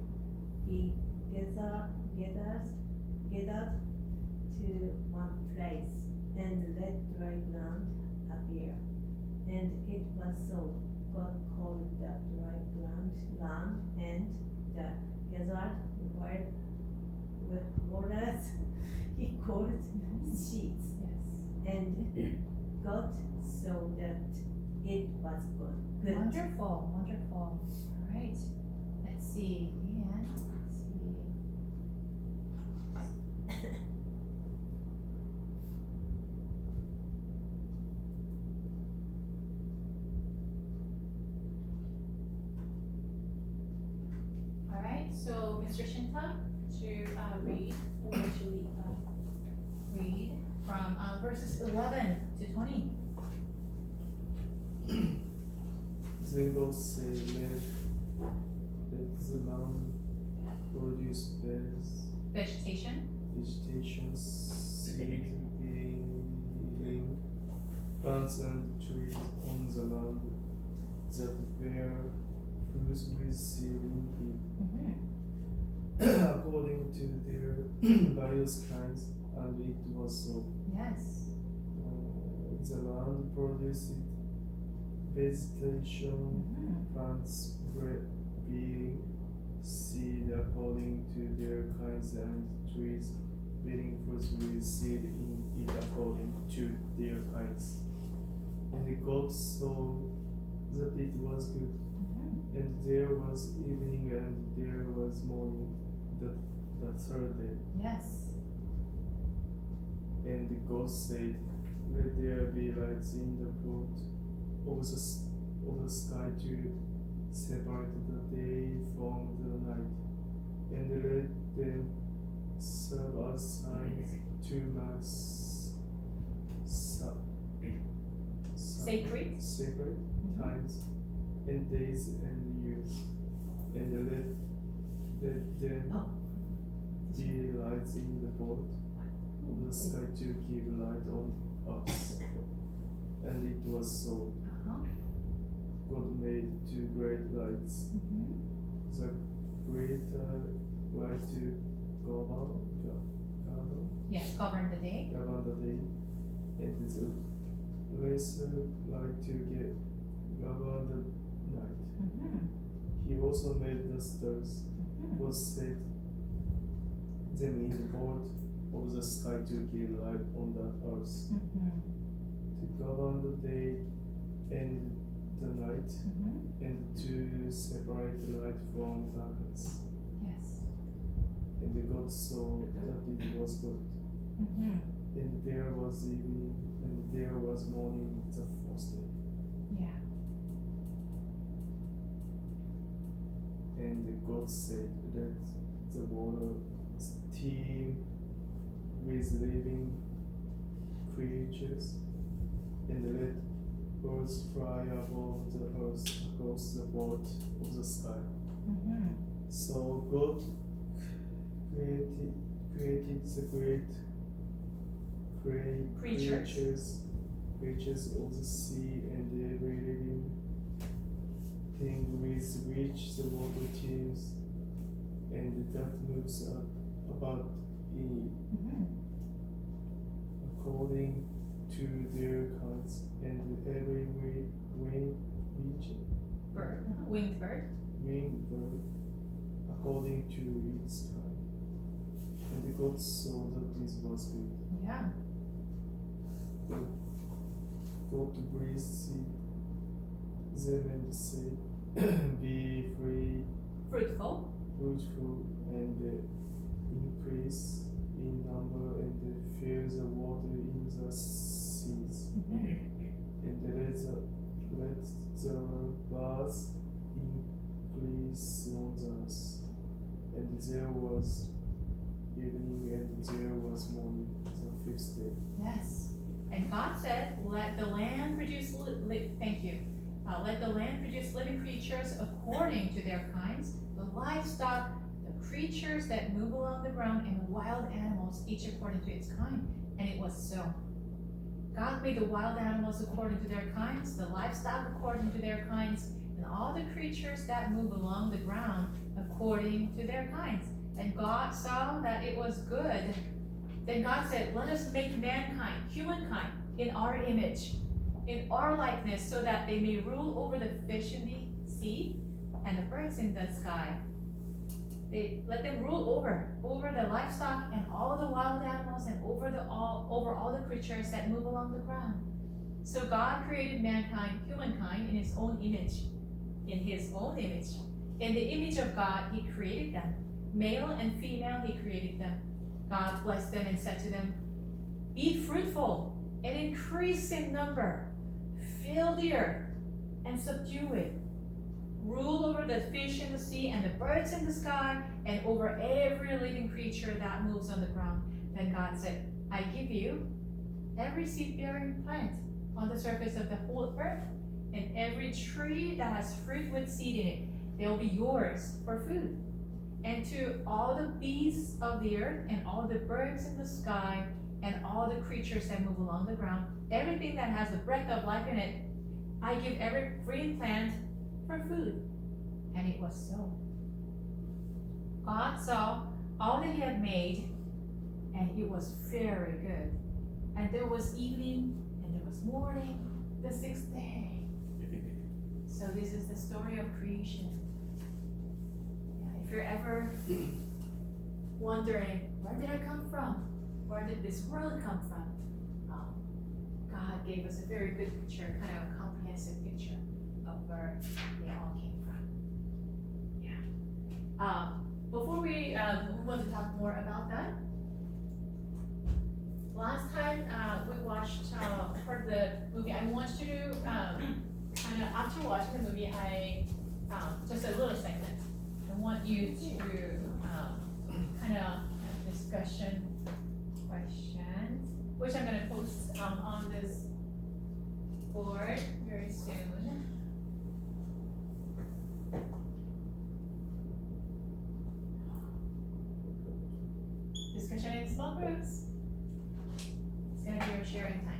[SPEAKER 2] be gathered to one place, and let dry ground appear." And it was so. God called the dry ground land, and the gathered with waters He called seas.
[SPEAKER 1] Yes.
[SPEAKER 2] And God saw that it was good.
[SPEAKER 1] Wonderful, wonderful. All right. Let's see. And let's see. Alright, so Mr. Shinta, to read from verses 11 to 20.
[SPEAKER 3] Then God said, let the land produce
[SPEAKER 1] Vegetation.
[SPEAKER 3] vegetation, seed yielding plants and trees on the land that bear fruits with seed in it, according to their various kinds, and it was so.
[SPEAKER 1] Yes.
[SPEAKER 3] The land produced vegetation, plants bearing seed according to their kinds, and trees bearing fruits with seed in it according to their kinds. And God saw that it was good. And there was evening and there was morning, the third day.
[SPEAKER 1] Yes.
[SPEAKER 3] And God said, let there be lights in the boat of the sky to separate the day from the night, and let them serve as signs to mark
[SPEAKER 1] Sacred.
[SPEAKER 3] times and days and years, and let them be lights in the boat of the sky to give light on us. And it was so. God made two great lights, the greater light to govern
[SPEAKER 1] Yes, govern the day.
[SPEAKER 3] the day, and the lesser light to govern the night. He also made the stars, God set them in the board of the sky to give light on the earth, to govern the day and the night, and to separate the light from darkness.
[SPEAKER 1] Yes.
[SPEAKER 3] And God saw that it was good. And there was evening, and there was morning the fourth day.
[SPEAKER 1] Yeah.
[SPEAKER 3] And God said, let the water steam with living creatures, and let birds fly above the earth across the board of the sky. So God created the great creatures of the sea and every living thing with which the water teems and that moves about in it, according to their kinds, and every winged bird according to its kind. And God saw that this was good.
[SPEAKER 1] Yeah.
[SPEAKER 3] God breathed them and said, be
[SPEAKER 1] Fruitful.
[SPEAKER 3] fruitful and increase in number and fill the water in the seas. And let the birds increase on the earth. And there was evening and there was morning, the fifth day.
[SPEAKER 1] Yes. And God said, let the land produce, let the land produce living creatures according to their kinds, the livestock, the creatures that move along the ground, and the wild animals, each according to its kind. And it was so. God made the wild animals according to their kinds, the livestock according to their kinds, and all the creatures that move along the ground according to their kinds. And God saw that it was good. Then God said, let us make mankind, humankind, in our image, in our likeness, so that they may rule over the fish in the sea and the birds in the sky. Let them rule over the livestock and all the wild animals, and over all the creatures that move along the ground. So God created mankind, humankind, in his own image. In his own image. In the image of God, he created them. Male and female, he created them. God blessed them and said to them, be fruitful and increase in number. Fill the earth and subdue it. rule over the fish in the sea and the birds in the sky and over every living creature that moves on the ground. Then God said, I give you every seed-bearing plant on the surface of the whole earth and every tree that has fruit with seed in it. They will be yours for food. And to all the beasts of the earth and all the birds in the sky and all the creatures that move along the ground, everything that has the breath of life in it, I give every green plant for food. And it was so. God saw all that he had made, and it was very good. And there was evening, and there was morning, the sixth day. So this is the story of creation. Yeah, if you're ever wondering, where did I come from? Where did this world come from? God gave us a very good picture, kind of a comprehensive picture of where they all came from. Yeah. Before we move on to talk more about that, last time we watched part of the movie. I want you to kind of, after watching the movie, just a little segment. I want you to kind of have discussion questions, which I'm going to post on this board very soon. Discussion in small groups. It's going to be your sharing time.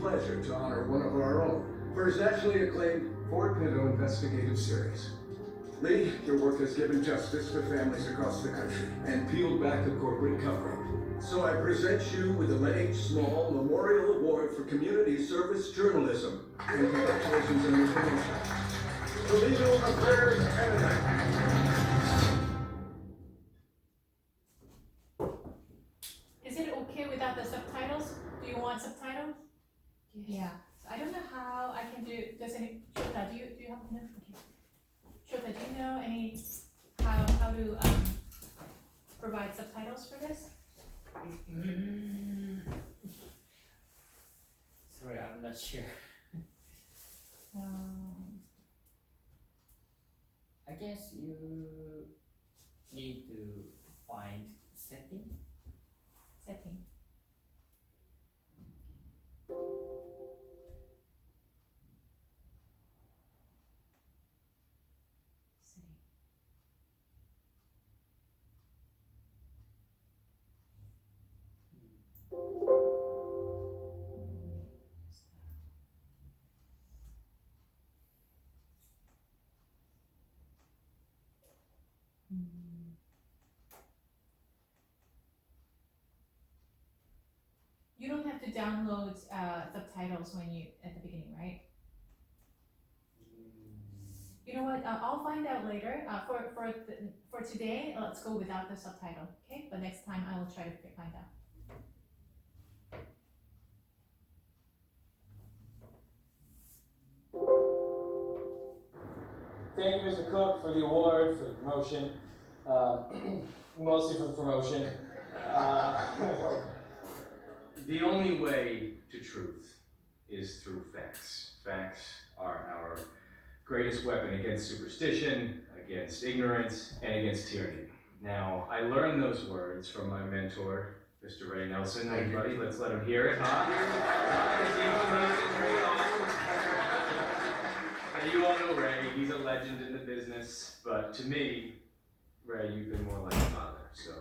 [SPEAKER 8] Pleasure to honor one of our own for his nationally acclaimed Ford Pinto investigative series. Lee, your work has given justice to families across the country and peeled back the corporate cover-up. So I present you with the Len H. Small Memorial Award for Community Service Journalism. And congratulations on your promotion. the legal affairs editor.
[SPEAKER 1] Is it okay without the subtitles? Do you want subtitles? Yeah. So I don't know how I can do. Does any Shota? Do you have enough? Okay. Shota, do you know any how to provide subtitles for this?
[SPEAKER 6] Sorry, I'm not sure. I guess you need to find setting.
[SPEAKER 1] Setting. Setting. You don't have to download subtitles when you at the beginning, right? You know what? I'll find out later. For today, let's go without the subtitle, okay? But next time I will try to find out.
[SPEAKER 9] Thank you, Mr. Cook, for the award, for the promotion, mostly for the promotion.
[SPEAKER 10] The only way to truth is through facts. Facts are our greatest weapon against superstition, against ignorance, and against tyranny. Now, I learned those words from my mentor, Mr. Ray Nelson. Everybody, let's let him hear it, huh? And you all know Ray, he's a legend in the business, but to me, Ray, you've been more like a father, so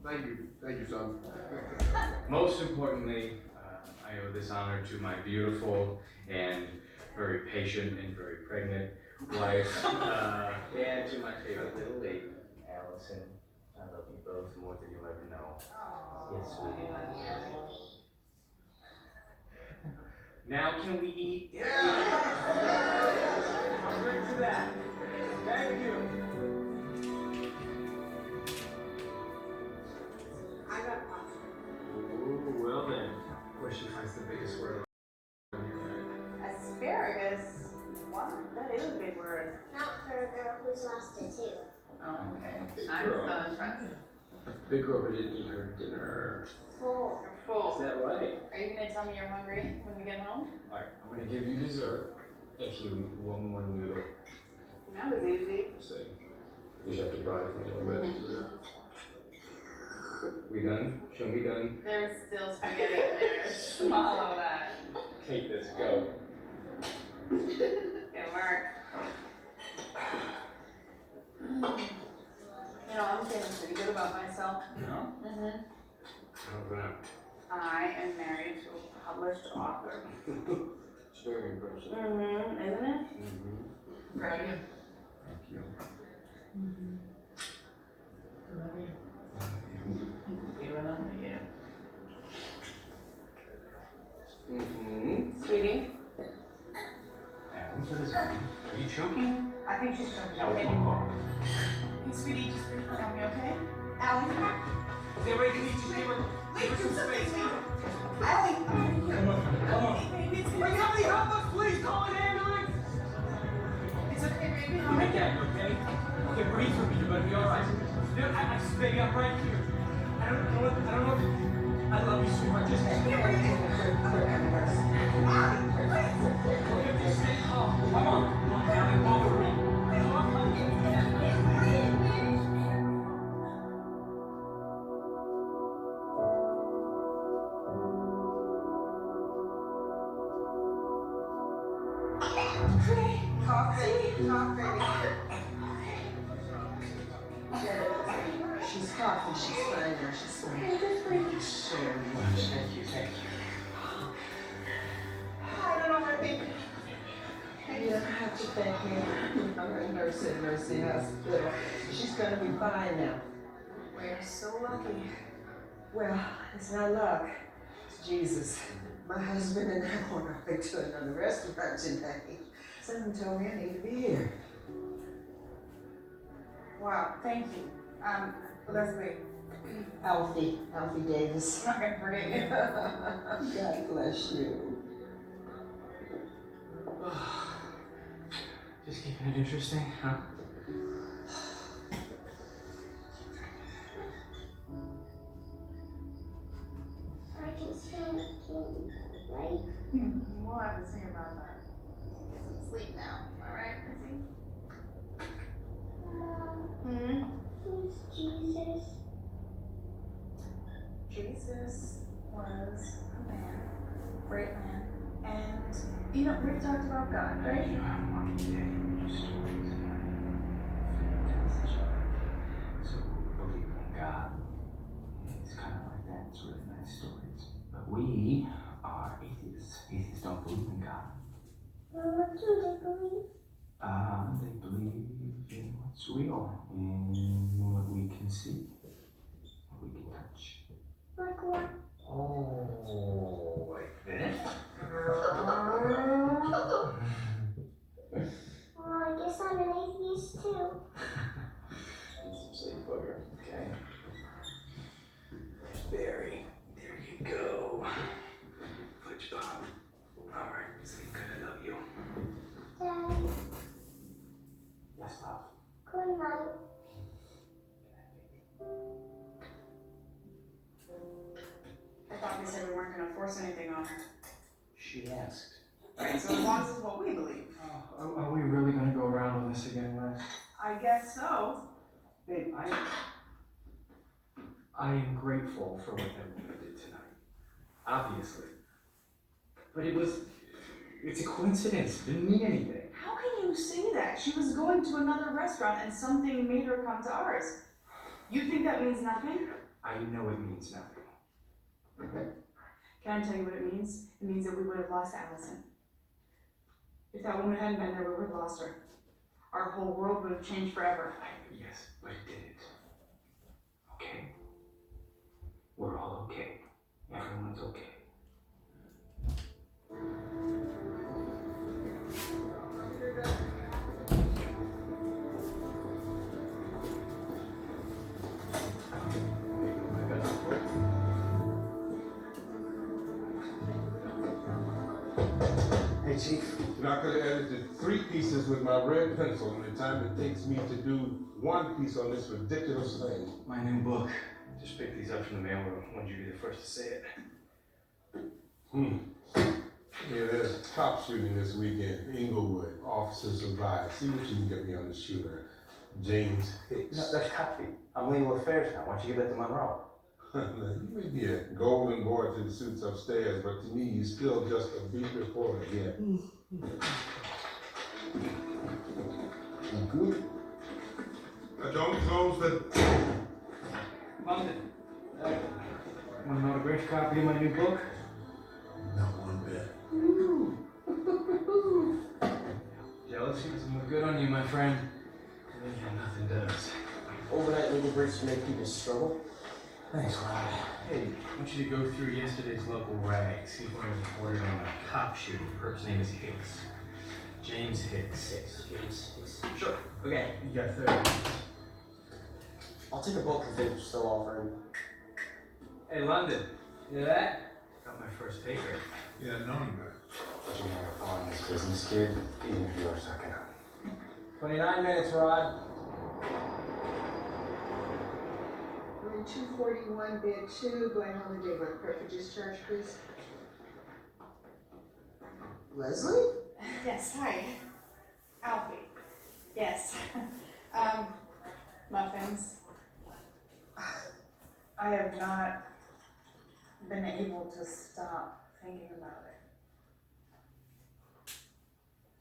[SPEAKER 10] thank you.
[SPEAKER 8] Thank you, son.
[SPEAKER 10] Most importantly, I owe this honor to my beautiful and very patient and very pregnant wife, and to my favorite little lady, Allison. I love you both more than you'll ever know. Yes, sweetie. Now can we eat?
[SPEAKER 9] Yeah! I'm ready for that. Thank you.
[SPEAKER 10] Ooh, well then. Where she finds the biggest word on your head.
[SPEAKER 11] Asparagus? What? That is a big word.
[SPEAKER 12] Not for a girl who's lost a tooth.
[SPEAKER 11] Oh, okay.
[SPEAKER 10] Big
[SPEAKER 11] I'm
[SPEAKER 10] girl.
[SPEAKER 11] so impressed.
[SPEAKER 10] Big girl who didn't eat her dinner.
[SPEAKER 11] Full. You're full.
[SPEAKER 10] Is that right?
[SPEAKER 11] Are you gonna tell me you're hungry when we get home?
[SPEAKER 10] Alright, I'm gonna give you dessert if you eat one more noodle.
[SPEAKER 11] That was easy.
[SPEAKER 10] So, you just have to buy it from a little bit. We done? Show me done.
[SPEAKER 11] There's still spaghetti in there. Swallow that.
[SPEAKER 10] Take this, go.
[SPEAKER 11] Good work. You know, I'm feeling pretty good about myself.
[SPEAKER 10] No?
[SPEAKER 11] Mm-hmm.
[SPEAKER 10] How's that?
[SPEAKER 11] I am married to a published author.
[SPEAKER 10] It's very impressive.
[SPEAKER 11] Mm-hmm. Isn't it?
[SPEAKER 10] Mm-hmm.
[SPEAKER 11] Proud of you.
[SPEAKER 10] Thank you.
[SPEAKER 11] Mm-hmm. Love you. You love you.
[SPEAKER 10] Mm-hmm.
[SPEAKER 11] Sweetie?
[SPEAKER 10] Are you choking?
[SPEAKER 11] I think she's joking.
[SPEAKER 10] Allie, come on.
[SPEAKER 11] Hey, sweetie, just breathe for me, okay?
[SPEAKER 9] Allie? Is there a way to meet you? Give her some space.
[SPEAKER 11] Allie!
[SPEAKER 9] Come on.
[SPEAKER 11] Baby, it's
[SPEAKER 9] Bring somebody help us, please. Call an ambulance.
[SPEAKER 11] It's okay, baby.
[SPEAKER 9] You make that, okay? Okay, breathe for me. You're gonna be all right. Baby, I'm right here. I don't know. I love you, sweetheart. Just keep breathing. Okay, just stay calm. Come on, Allie, walk with me.
[SPEAKER 11] Talk, baby.
[SPEAKER 13] She's coughing, she's fine now, she's fine.
[SPEAKER 10] Thank you so much. Thank you.
[SPEAKER 11] I don't know what I think.
[SPEAKER 13] You don't have to thank me. I'm a nurse at Mercy Hospital. She's gonna be fine now.
[SPEAKER 11] We're so lucky.
[SPEAKER 13] Well, it's not luck. It's Jesus. My husband and I went right to another restaurant today. Someone told me I need to be here.
[SPEAKER 11] Wow, thank you. Leslie.
[SPEAKER 13] Alfie Davis.
[SPEAKER 11] I'm not gonna forget you.
[SPEAKER 13] God bless you.
[SPEAKER 10] Just keeping it interesting, huh?
[SPEAKER 12] I can still right?
[SPEAKER 11] We'll have to see about that. Get some sleep now. Alright, Missy?
[SPEAKER 12] Who's Jesus?
[SPEAKER 11] Jesus was a man, great man, and you know, Rick talked about God, right?
[SPEAKER 10] You know, I'm walking today, stories fantastic. So believe in God. It's kind of like that. It's really nice stories. But we are atheists. Atheists don't believe in God.
[SPEAKER 12] Well, what do they believe?
[SPEAKER 10] They believe in what's real, in what we can see, what we can touch.
[SPEAKER 12] Like what?
[SPEAKER 10] Oh, like this?
[SPEAKER 12] Well, I guess I'm an atheist too.
[SPEAKER 10] Need some sleep, booger. Okay. Barry, there you go. Fudge Bob. All right, sleep good. I love you.
[SPEAKER 12] Daddy,
[SPEAKER 10] Yes, love.
[SPEAKER 12] good night.
[SPEAKER 11] I thought we said we weren't gonna force anything on her.
[SPEAKER 10] She asked.
[SPEAKER 11] Right, so as long as it's what we believe.
[SPEAKER 10] Are we really gonna go around with this again, Lex?
[SPEAKER 11] I guess so.
[SPEAKER 10] Babe, I am grateful for what everyone did tonight. Obviously. But it's a coincidence. It didn't mean anything.
[SPEAKER 11] How can you say that? She was going to another restaurant and something made her come to ours. You think that means nothing?
[SPEAKER 10] I know it means nothing.
[SPEAKER 11] Can I tell you what it means? It means that we would have lost Allison. If that woman hadn't been there, we would have lost her. Our whole world would have changed forever.
[SPEAKER 10] Yes, but it didn't. Okay? We're all okay. Everyone's okay.
[SPEAKER 8] Hey, Chief. You know, I could have edited 3 pieces with my red pencil in the time it takes me to do 1 piece on this ridiculous thing.
[SPEAKER 10] My new book. Just picked these up from the mailroom. Wanted you to be the first to say it.
[SPEAKER 8] Yeah, there's a cop shooting this weekend. Inglewood. Officer survived. See what you can get me on the shooter. James Hicks.
[SPEAKER 10] No, that's copy. I'm legal affairs now. Why don't you give that to Monroe?
[SPEAKER 8] You may be a golden boy to the suits upstairs, but to me, you're still just a beat reporter. Yeah. You good?
[SPEAKER 14] Don't close the...
[SPEAKER 10] London. Want an autographed copy of my new book?
[SPEAKER 8] Not one bit.
[SPEAKER 10] Jealousy doesn't look good on you, my friend. Yeah, nothing does.
[SPEAKER 15] Overnight legal briefs make people struggle.
[SPEAKER 10] Thanks, Rod. Hey, I want you to go through yesterday's local rag, see if I reported on a cop shooting. First name is Hicks. James Hicks.
[SPEAKER 15] James Hicks.
[SPEAKER 10] Sure. Okay, you got 30.
[SPEAKER 15] I'll take a book if they're still offering.
[SPEAKER 10] Hey, London. You hear that? Got my first taker.
[SPEAKER 14] Yeah, no, you better.
[SPEAKER 10] But you never fall in this business, kid. Even if you're sucking up.
[SPEAKER 15] 29 minutes, Rod.
[SPEAKER 13] Room 241, bed 2, going home today. What prayer for discharge, please? Leslie?
[SPEAKER 11] Yes, hi. Alfie. Yes. Muffins. I have not been able to stop thinking about it.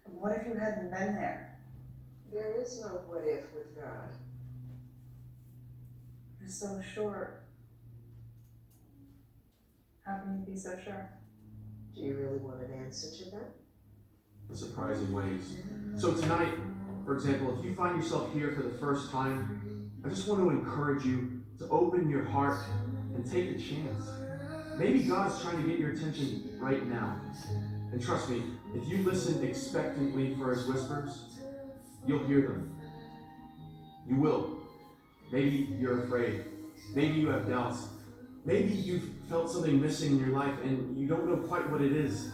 [SPEAKER 11] What if you hadn't been there?
[SPEAKER 13] There is no what if with God.
[SPEAKER 11] You're so sure. How can you be so sure?
[SPEAKER 13] Do you really want an answer to that?
[SPEAKER 16] In surprising ways. So tonight, for example, if you find yourself here for the first time, I just want to encourage you to open your heart and take a chance. Maybe God is trying to get your attention right now. And trust me, if you listen expectantly for his whispers, you'll hear them. You will. Maybe you're afraid. Maybe you have doubts. Maybe you've felt something missing in your life and you don't know quite what it is.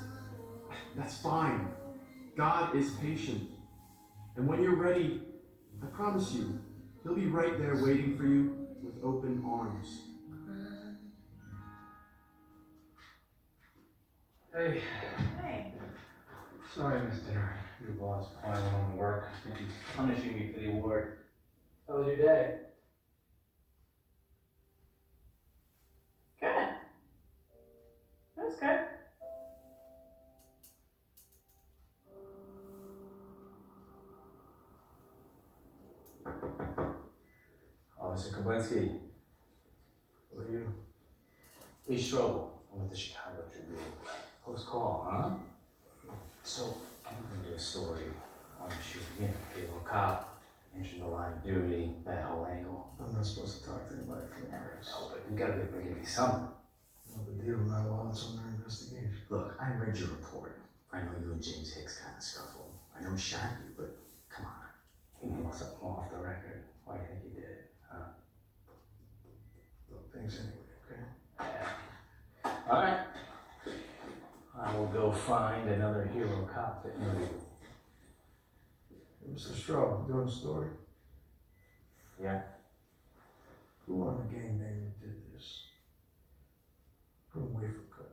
[SPEAKER 16] That's fine. God is patient. And when you're ready, I promise you, he'll be right there waiting for you with open arms.
[SPEAKER 10] Hey.
[SPEAKER 1] Hey.
[SPEAKER 10] Sorry I missed dinner. Your boss piling on the work. He's punishing me for the award. How was your day?
[SPEAKER 1] Good. That's good.
[SPEAKER 10] Officer Kablinsky. Who are you? Lee Strobel. I'm with the Chicago Tribune. Close call, huh? So, I'm going to do a story on the shooting. You know, Halo Cop, mentioned the line of duty, that whole angle.
[SPEAKER 17] I'm not supposed to talk to anybody from the press.
[SPEAKER 10] No, but you gotta give me something.
[SPEAKER 17] No big deal, not while it's on their investigation.
[SPEAKER 10] Look, I read your report. I know you and James Hicks kind of scuffled. I know he shot you, but come on. You know something off the record. Why do you think you did it, huh?
[SPEAKER 17] Look, thanks anyway, okay?
[SPEAKER 10] Yeah. All right. I will go find another hero cop that knew you.
[SPEAKER 17] Hey, Mr. Straub, doing a story?
[SPEAKER 10] Yeah.
[SPEAKER 17] Who on the gang name did this? From wafer cut.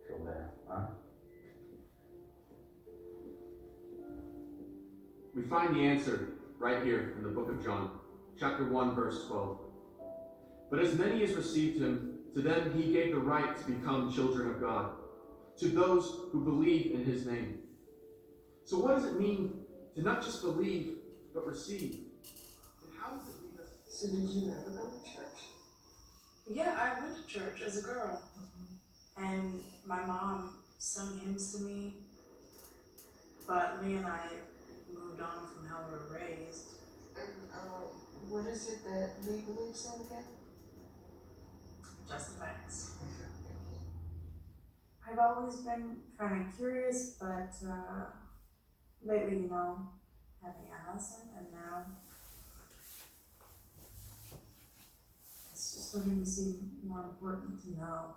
[SPEAKER 10] Feel bad, huh?
[SPEAKER 16] We find the answer right here in the book of John, chapter 1, verse 12. But as many as received him, to them he gave the right to become children of God, to those who believe in his name. So what does it mean to not just believe, but receive? And how does it lead us?
[SPEAKER 13] So did you ever go to church?
[SPEAKER 11] Yeah, I went to church as a girl. And my mom sung hymns to me. But Lee and I moved on from how we were raised.
[SPEAKER 13] What is it that Lee believes in again?
[SPEAKER 11] Just the facts. I've always been kind of curious, but lately, you know, having Allison, and now it's just starting to seem more important to know.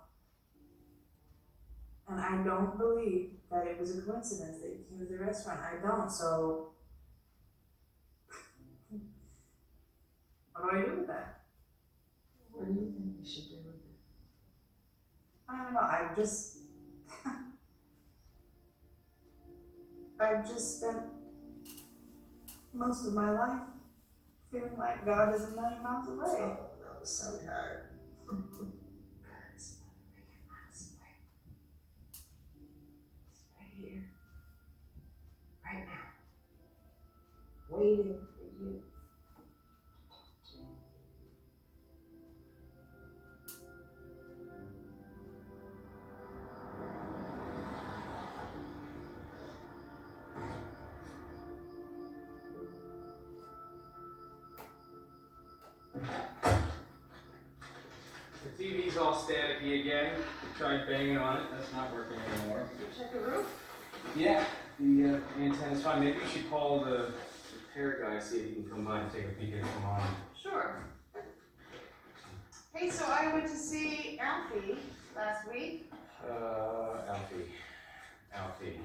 [SPEAKER 11] And I don't believe that it was a coincidence that you came to the restaurant. I don't, so what do I do with that?
[SPEAKER 13] What do you think we should do with it?
[SPEAKER 11] I don't know, I've just spent most of my life feeling like God is a million miles away.
[SPEAKER 13] Oh, no, sweetheart. Right here. Right now. Waiting for you.
[SPEAKER 10] The TV's all staticky again. Tried banging on it. That's not working anymore.
[SPEAKER 11] Did you check the roof?
[SPEAKER 10] Yeah, the antenna's fine. Maybe we should call the repair guy, see if he can come by and take a peek at it tomorrow.
[SPEAKER 11] Sure. Hey, so I went to see Alfie last week. Alfie,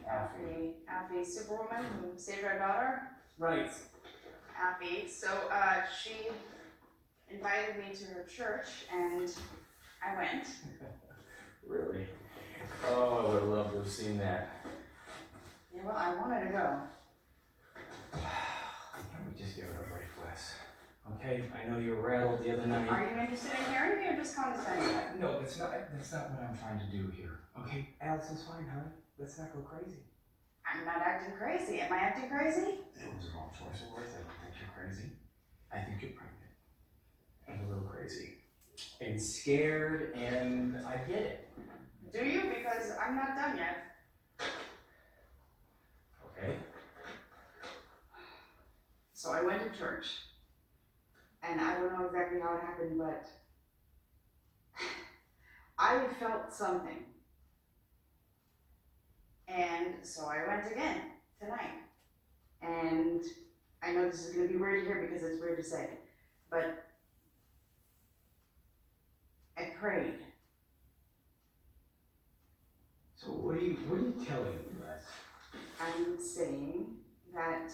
[SPEAKER 11] Superwoman who saved our daughter.
[SPEAKER 10] Right.
[SPEAKER 11] Alfie. So she invited me to her church, and I went.
[SPEAKER 10] Really? Oh, I would have loved to have seen that.
[SPEAKER 11] Yeah, well, I wanted to go.
[SPEAKER 10] Can we just give it a break, Wes? Okay, I know you were rattled the other night.
[SPEAKER 11] Are you interested in hearing me or just condescending?
[SPEAKER 10] No, that's not what I'm trying to do here. Okay, Allison's fine, honey. Let's not go crazy.
[SPEAKER 11] I'm not acting crazy. Am I acting crazy?
[SPEAKER 10] It was a wrong choice of words. I don't think you're crazy. I think you're pregnant. And a little crazy. And scared, and I get it.
[SPEAKER 11] Do you? Because I'm not done yet.
[SPEAKER 10] Okay.
[SPEAKER 11] So I went to church, and I don't know exactly how it happened, but I
[SPEAKER 18] I felt something. And so I went again tonight. And I know this is going to be weird to hear because it's weird to say, but I prayed.
[SPEAKER 10] So what are you telling me, Les?
[SPEAKER 18] I'm saying that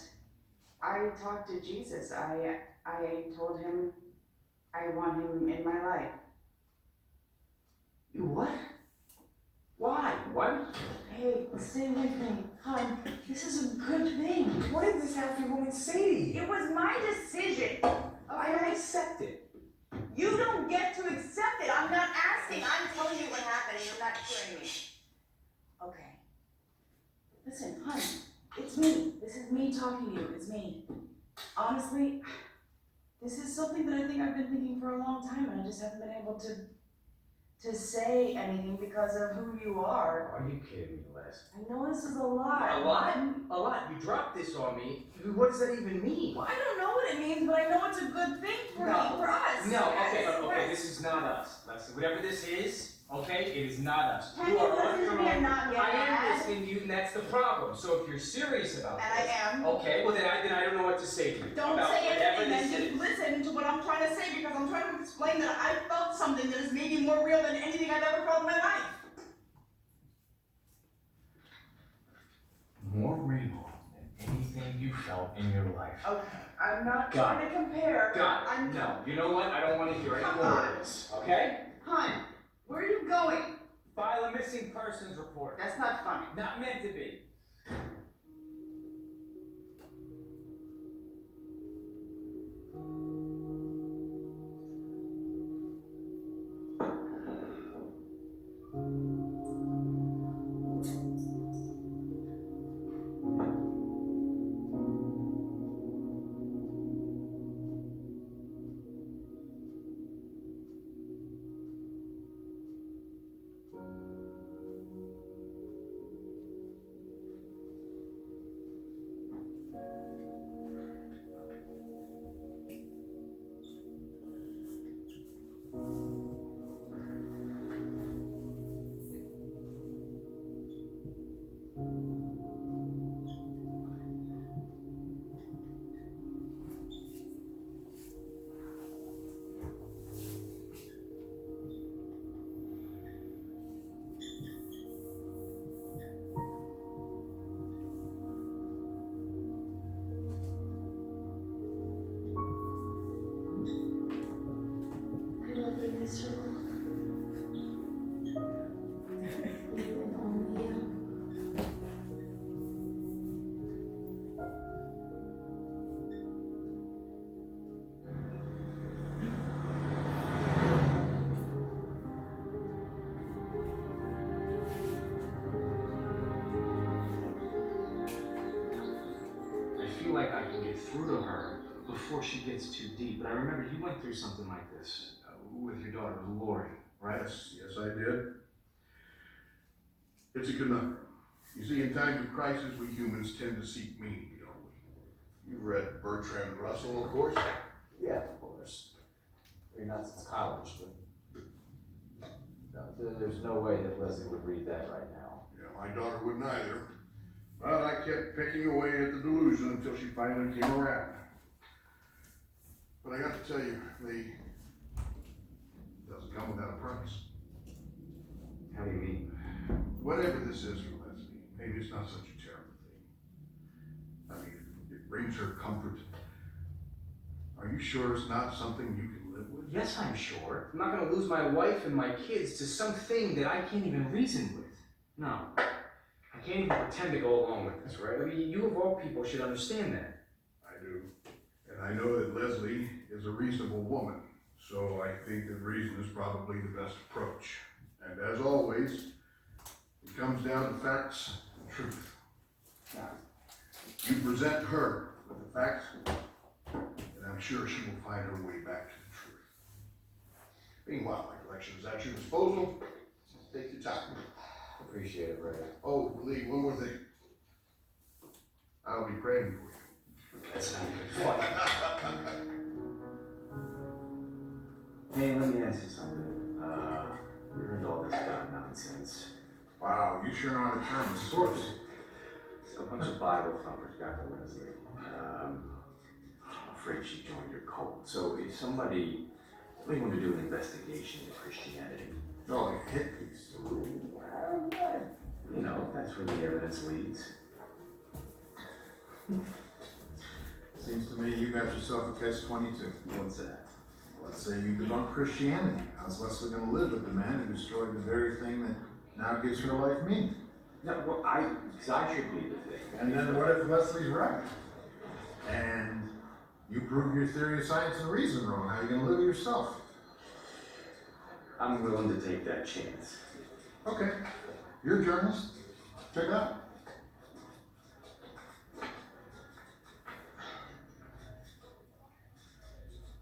[SPEAKER 18] I talked to Jesus. I told him I want him in my life.
[SPEAKER 10] You what? Why? Why?
[SPEAKER 18] Hey, stay with me. Hon, this is a good thing.
[SPEAKER 10] What did this have to woman say to you?
[SPEAKER 18] It was my decision.
[SPEAKER 10] I don't accept it.
[SPEAKER 18] You don't get to accept it. I'm not asking. I'm telling you what happened and you're not hearing me. Okay. Listen, hon, it's me. This is me talking to you. It's me. Honestly, this is something that I think I've been thinking for a long time and I just haven't been able to say anything because of who you are.
[SPEAKER 10] Are you kidding me, Les?
[SPEAKER 18] I know this is a lot.
[SPEAKER 10] A lot? A lot. You dropped this on me. What does that even mean?
[SPEAKER 18] Well, I don't know what it means, but I know it's a good thing for me, for us.
[SPEAKER 10] No,
[SPEAKER 18] Yes,
[SPEAKER 10] okay,
[SPEAKER 18] yes.
[SPEAKER 10] this is not us. Leslie, whatever this is, okay, it is not us.
[SPEAKER 18] Can you
[SPEAKER 10] are
[SPEAKER 18] listen
[SPEAKER 10] on
[SPEAKER 18] to
[SPEAKER 10] your
[SPEAKER 18] me and
[SPEAKER 10] own.
[SPEAKER 18] not get
[SPEAKER 10] I am
[SPEAKER 18] mad?
[SPEAKER 10] listening to you, and that's the problem. So if you're serious about
[SPEAKER 18] And
[SPEAKER 10] this,
[SPEAKER 18] I am.
[SPEAKER 10] okay, well then I don't know what to say to you.
[SPEAKER 18] Don't
[SPEAKER 10] about
[SPEAKER 18] say
[SPEAKER 10] whatever
[SPEAKER 18] anything, then
[SPEAKER 10] this
[SPEAKER 18] just
[SPEAKER 10] is.
[SPEAKER 18] listen to what I'm trying to say because I'm trying to explain that I felt something that is maybe more real than anything I've ever felt in my life.
[SPEAKER 10] More real than anything you felt in your life.
[SPEAKER 18] Okay, I'm not
[SPEAKER 10] Got
[SPEAKER 18] trying to compare.
[SPEAKER 10] Got it. No, you know what? I don't want to hear any more of this, okay?
[SPEAKER 18] Hon, where are you going?
[SPEAKER 10] File a missing persons report.
[SPEAKER 18] That's not funny.
[SPEAKER 10] Not meant to be. Like I can get through to her before she gets too deep. But I remember you went through something like this with your daughter, Lori, right?
[SPEAKER 14] Yes, I did. It's a conundrum. You see, in times of crisis, we humans tend to seek meaning, don't we? You've read Bertrand Russell, of course?
[SPEAKER 15] Yeah, of course. I mean, not since college, but no, there's no way that Leslie would read that right now.
[SPEAKER 14] Yeah, my daughter wouldn't either. But I kept picking away at the delusion until she finally came around. But I got to tell you, it doesn't come without a price.
[SPEAKER 10] How do you mean?
[SPEAKER 14] Whatever this is for Leslie, maybe it's not such a terrible thing. I mean, it brings her comfort. Are you sure it's not something you can live with?
[SPEAKER 10] Yes, I'm sure. I'm not going to lose my wife and my kids to something that I can't even reason with. No. I can't even pretend to go along with this, right? I mean, you of all people should understand that.
[SPEAKER 14] I do. And I know that Leslie is a reasonable woman, so I think that reason is probably the best approach. And as always, it comes down to facts and truth. Now, you present her with the facts, and I'm sure she will find her way back to the truth. Meanwhile, my collection is at your disposal. Take your time.
[SPEAKER 15] Appreciate it, Ray.
[SPEAKER 14] Oh, Lee, one more thing. I'll be praying for you.
[SPEAKER 10] That's not even funny. Hey, let me ask you something. You're into all this
[SPEAKER 14] sure know how to turn the source.
[SPEAKER 15] So a bunch of Bible thumpers got to Leslie. I'm afraid she joined your cult. So if somebody want to do an investigation into Christianity.
[SPEAKER 14] Oh, like hippies.
[SPEAKER 15] You know, that's where the evidence leads.
[SPEAKER 14] Seems to me you got yourself a catch-22.
[SPEAKER 15] What's that?
[SPEAKER 14] Let's say you debunk Christianity. How's Leslie going to live with the man who destroyed the very thing that now gives her life meaning?
[SPEAKER 15] No, well, because I should be the thing.
[SPEAKER 14] And then what if Leslie's right? And you prove your theory of science and reason wrong. How are you going to live with yourself?
[SPEAKER 15] I'm willing to take that chance.
[SPEAKER 14] Okay. You're a journalist. Check it out.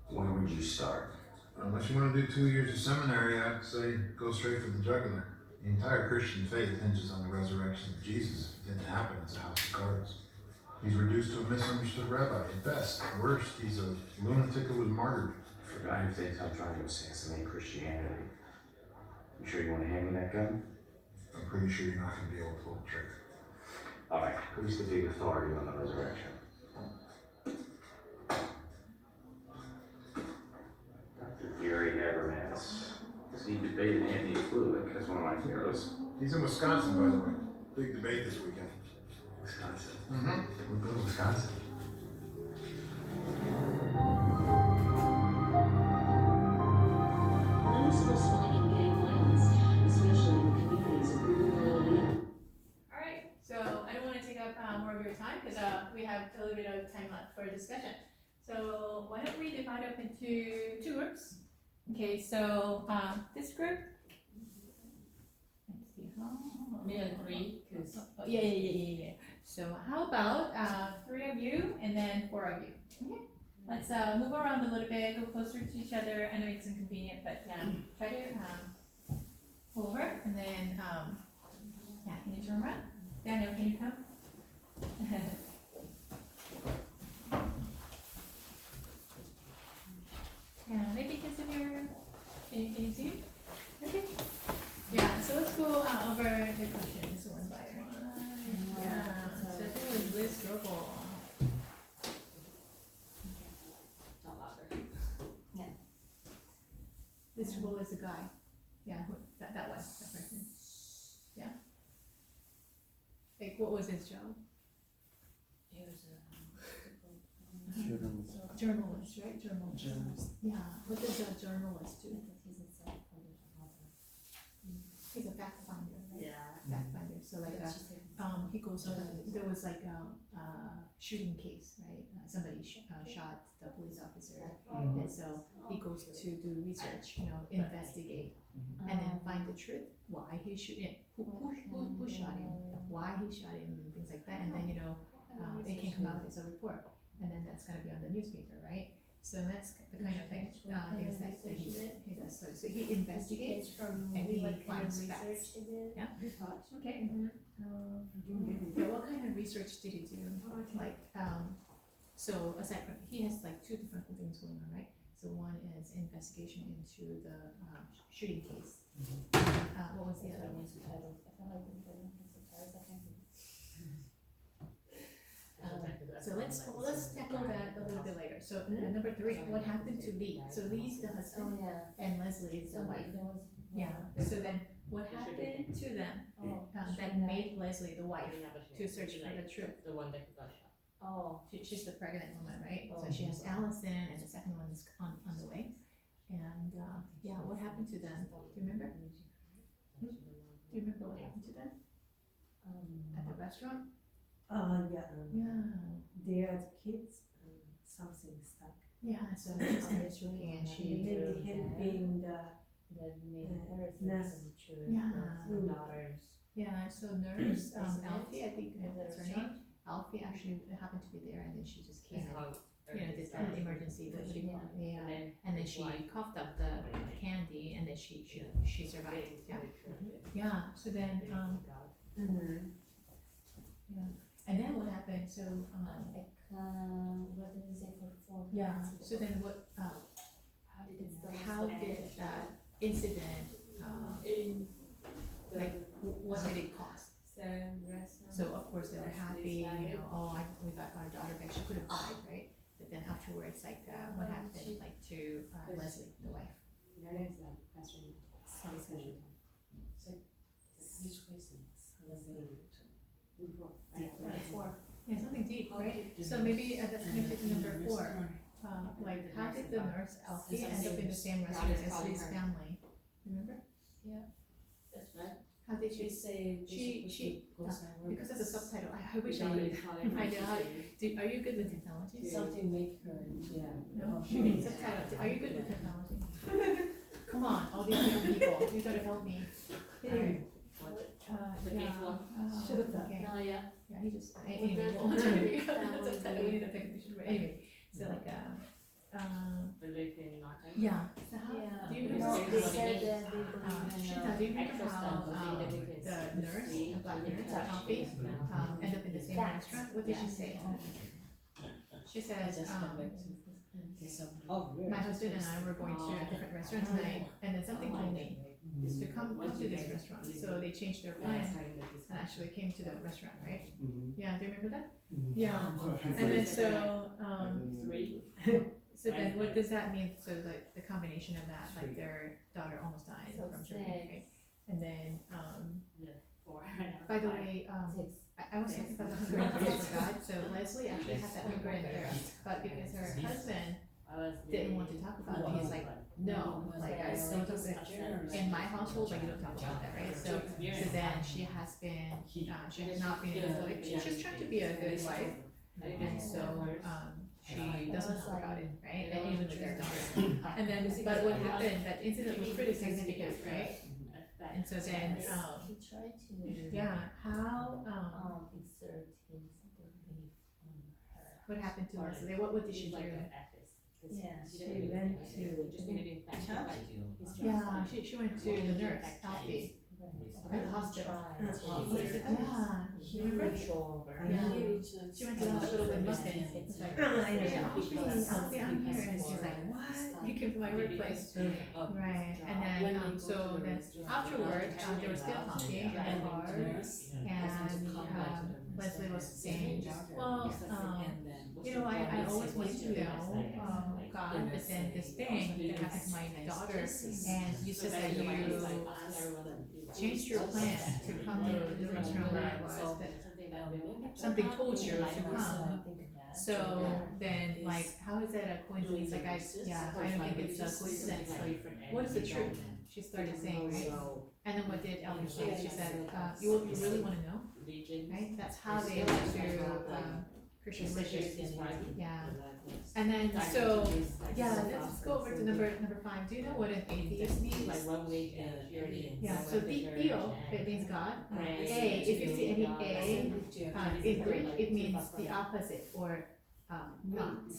[SPEAKER 15] When would you start?
[SPEAKER 14] Unless you want to do 2 years of seminary, I'd say go straight for the jugular. The entire Christian faith hinges on the resurrection of Jesus. If it didn't happen, it's a house of cards. He's reduced to a misunderstood rabbi. At best, at worst, he's a lunatic who was martyred.
[SPEAKER 15] For a guy who thinks I'm trying to assassinate Christianity. You sure you want to hand me that gun?
[SPEAKER 14] I'm pretty sure you're not going to be able to pull the trigger.
[SPEAKER 15] Alright, who's the big authority on the resurrection? Dr. Gary Habermas. He debated Anthony Fluid. That's one of my heroes.
[SPEAKER 14] He's in Wisconsin, by the way. Big debate this weekend.
[SPEAKER 15] Wisconsin?
[SPEAKER 14] Mm-hmm.
[SPEAKER 15] We're going to Wisconsin.
[SPEAKER 19] Noticeable spike in gang violence, especially in the communities of rural.
[SPEAKER 1] Alright, so I don't want to take up more of your time because we have a little bit of time left for discussion. So why don't we divide up into two groups? Okay, so this group, let's see,
[SPEAKER 5] Me and three, because
[SPEAKER 1] yeah. So how about 3 of you and then 4 of you? Okay, let's move around a little bit, go closer to each other. I know it's inconvenient, but try to pull over and then can you turn around? Daniel, can you come? Maybe consider, can you see? Okay. Yeah, so let's go over the questions one by one. Yeah, so who is this struggle?
[SPEAKER 7] Yeah.
[SPEAKER 1] This struggle is a guy. Yeah, that one, that person. Yeah. Like, what was his job?
[SPEAKER 5] he was
[SPEAKER 1] Journalist, right? Journalist. Yeah. What does a journalist do? He's a fact finder, right?
[SPEAKER 2] Yeah.
[SPEAKER 1] Fact finder. So like he goes there was like a shooting case, right? Somebody shot the police officer, and so he goes to do research, investigate, and then find the truth. Why he shoot him? Who shot him? Why he shot him? And things like that. And then it can come out as a report. And then that's going to be on the newspaper, right? So that's the kind of things that he does. So he investigates and he finds facts. Yeah. Okay. Yeah. What kind of research did he do? Like, so aside from he has like 2 different things going on, right? So one is investigation into the shooting case. What was the other one? So let's tackle that a little bit later. So number 3, what happened to Lee? So Lee's the husband, and Leslie is the wife. Yeah. So then, what happened to them that made Leslie the wife to search for the truth?
[SPEAKER 5] the one that got shot.
[SPEAKER 1] Oh, she's the pregnant woman, right? So she has Allison, and the second one is on the way. And what happened to them? Do you remember? Do you remember what happened to them at the restaurant?
[SPEAKER 2] They are kids, something stuck.
[SPEAKER 1] Yeah, so she's looking and she
[SPEAKER 2] helping the nurse.
[SPEAKER 1] daughters. Yeah, so nurse Alfie, I think that's her name. Alfie actually happened to be there, and then she just came and did that emergency. And then she coughed up the candy, and then she survived. Yeah. So then And then what happened? So
[SPEAKER 7] what did you say for 4?
[SPEAKER 1] Yeah. So then what? How did that incident? Like, what did it cost? So of course they were happy, you know, oh, we got our daughter back, she could have died, right? But then afterwards, like, what happened, like, to Leslie, the wife? Yeah, something deep, right? So maybe that's connected to number 4. Like, how did the nurse Alfie end up in the same restaurant as Lee's family? Remember?
[SPEAKER 5] Yeah, that's right.
[SPEAKER 1] How did she say she because of the subtitle? I wish I would find out. Are you good with technology?
[SPEAKER 5] Something make her,
[SPEAKER 1] No, she needs subtitles. Are you good with technology? Come on, all these young people, you gotta help me. Alright. Should have done.
[SPEAKER 5] No, yeah.
[SPEAKER 1] Yeah, he just anyway. We need a technician, but anyway. So like yeah. So how do you remember?
[SPEAKER 7] They said that
[SPEAKER 1] Shita, do you remember how the nurse, the black nurse, Alfie, ended up in the same restaurant? What did she say? She said, my husband and I were going to a different restaurant tonight, and then something told me is to come to this restaurant. So they changed their plan and actually came to the restaurant, right? Yeah, do you remember that? Yeah. And then so so then what does that mean? So like the combination of that, like their daughter almost died from drinking, right? And then by the way, I was talking about the hunger and thirst for God. So Leslie actually had that hunger and thirst, but because her husband didn't want to talk about it, he's like, no, like I don't talk about it. In my household, like you don't talk about that, right? So then she has not been able to, like, she's trying to be a good wife, and so she doesn't talk about it, right? And even with her daughter. And then, but what happened? That incident was pretty significant, right? And so then, yeah, how what happened to Leslie? What did she do?
[SPEAKER 2] Yeah, she went to
[SPEAKER 1] yeah, she went to the nurse, Alfie, at the hospital. Yeah, remember? She went to the hospital with nothing. It's like, Alfie, I'm here. And she's like, what? You came to my workplace. Right. And then, so then afterwards, they were still talking in the car. And Leslie was saying, well, you know, I always wanted to know God, but then this thing that happened to my daughter, and you said that you changed your plan to come to the restaurant where I was, but something told you to come. So then, like, how is that a coincidence? Like, I don't think it's a coincidence. Like, what is the truth? She started saying, right? And then what did Ellen say? She said, you really want to know? Right? That's how they went to Christian religion. Yeah. And then, so, yeah, let's go over to number 5. Do you know what an atheist means? Yeah, so theo, it means God. A, if you see any A, in Greek, it means the opposite, or not.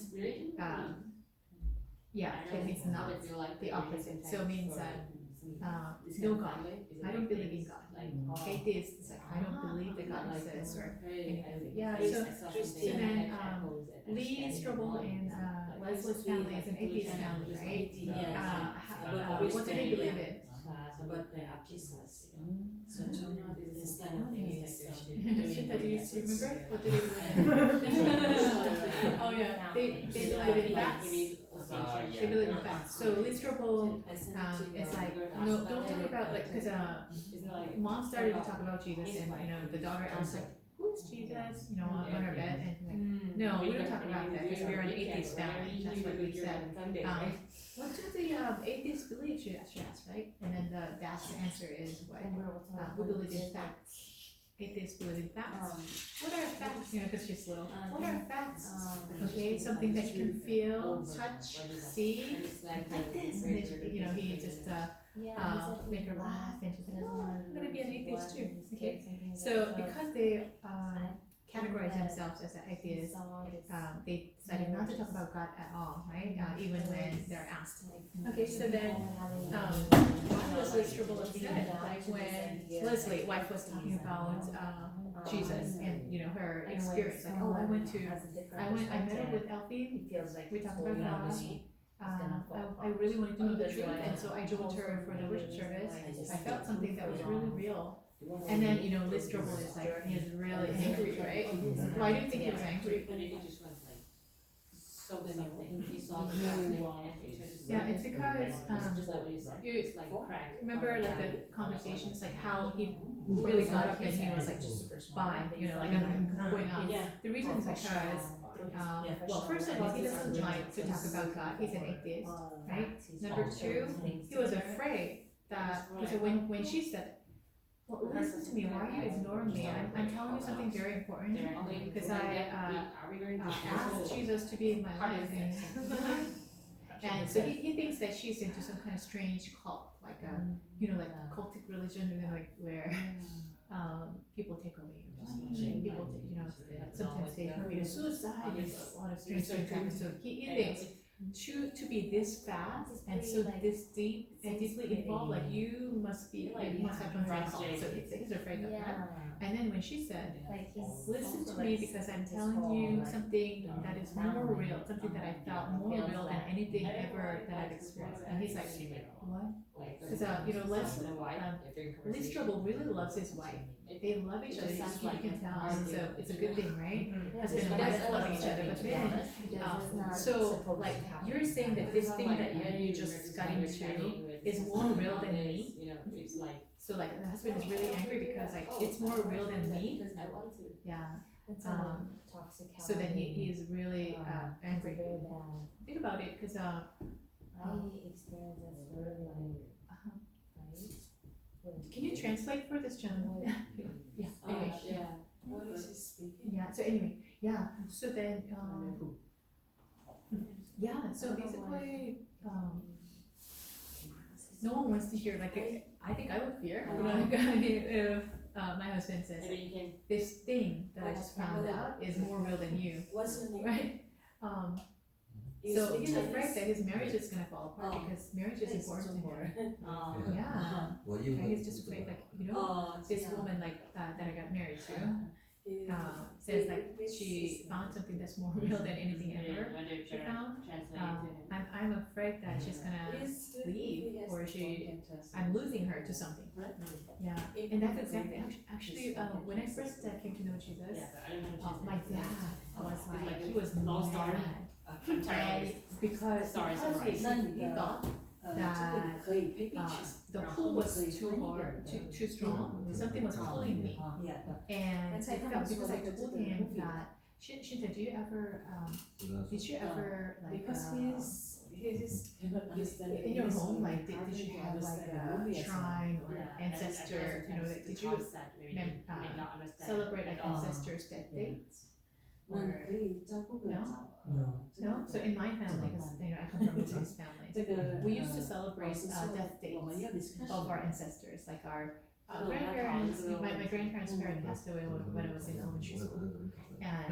[SPEAKER 1] Yeah, it means not, the opposite. So it means no God. I don't believe in God. Atheist is like, I don't believe that God exists, or anything. Yeah, so then Lee Strobel and Leslie's family is an atheist family, right? What do they believe in? Shinta, do you remember? What do they believe in? Oh yeah, they believe in bats. They believe in facts. So Lee Strobel is like, no, don't talk about, like, because mom started to talk about Jesus, and you know the daughter asked like, who is Jesus? You know, on her bed, and like, no, we don't talk about that because we're an atheist family. That's what we said. What do the atheists believe? She asked, right? And then dad's answer is what? We believe in facts. Atheists believe in facts. What are facts? You know, because she's little. What are facts? Okay, something that you can feel, touch, see, like this. And then, you know, he just made her laugh, and she's like, oh, I'm gonna be an atheist too. Okay, so because they categorize themselves as an atheist, they decided not to talk about God at all, right? Even when they're asked. Okay, so then why was Leslie Strobel upset? Like when Leslie, wife, was talking about Jesus and you know her experience, like, oh, I met up with Alfie. We talked about God. I really wanted to know the truth, and so I joined her for the worship service. I felt something that was really real. And then, you know, Liz Strobel is like, he is really angry, right? Why do you think he was angry? Yeah, it's because, you remember like the conversations, like how he really got up and he was like, fine, you know, like I'm going on. The reason is because, well, first of all, he doesn't like to talk about God, he's an atheist, right? Number two, he was afraid that, because when she said, well, listen to me, why are you ignoring me? I'm telling you something very important, because I asked Jesus to be in my life, and so he thinks that she's into some kind of strange cult, like you know, like cultic religion, you know, like where people take away your money, people take, you know, sometimes they commit suicide, there's a lot of strange things. So he thinks to be this fast and so this deep and deeply involved, like you must have come from a cult. So he's afraid of that. And then when she said, listen to me because I'm telling you something that is more real, something that I felt more real than anything ever that I've experienced. And he's like, what? Because you know, Liz Strobel really loves his wife. They love each other, you can tell, and so it's a good thing, right? Husband and wife loving each other, but then, so like you're saying that this thing that you just got into is more real than me. So like the husband is really angry because like it's more real than me. Yeah. So then he is really angry. Think about it, because
[SPEAKER 7] I experienced this really
[SPEAKER 1] can you translate for this gentleman? Yeah. Anyway.
[SPEAKER 5] What is he speaking?
[SPEAKER 1] Yeah. So anyway, yeah. So then, yeah. So basically, no one wants to hear. Like, I think I would fear. If my husband says this thing that I just found out is more real than you.
[SPEAKER 5] What's the name?
[SPEAKER 1] Right. So he's afraid that his marriage is gonna fall apart because marriage is important to him. Yeah. And he's just afraid, like, you know, this woman like that I got married to says like she found something that's more real than anything ever she found. I'm afraid that she's gonna leave, or I'm losing her to something. Yeah, and that's exactly actually when I first came to know Jesus, my dad was like, he was mad. Because he thought that the pull was too hard, too strong. Something was pulling me, and it felt, because I told him that. Shinta, did you ever like in your home, like did you have like a shrine or ancestor? You know, like, did you celebrate like ancestors' death dates? Or, no. So in my family, because you know I come from a Buddhist family, we used to celebrate death dates of our ancestors, like our grandparents. My grandparents' parents passed away when I was in elementary school, and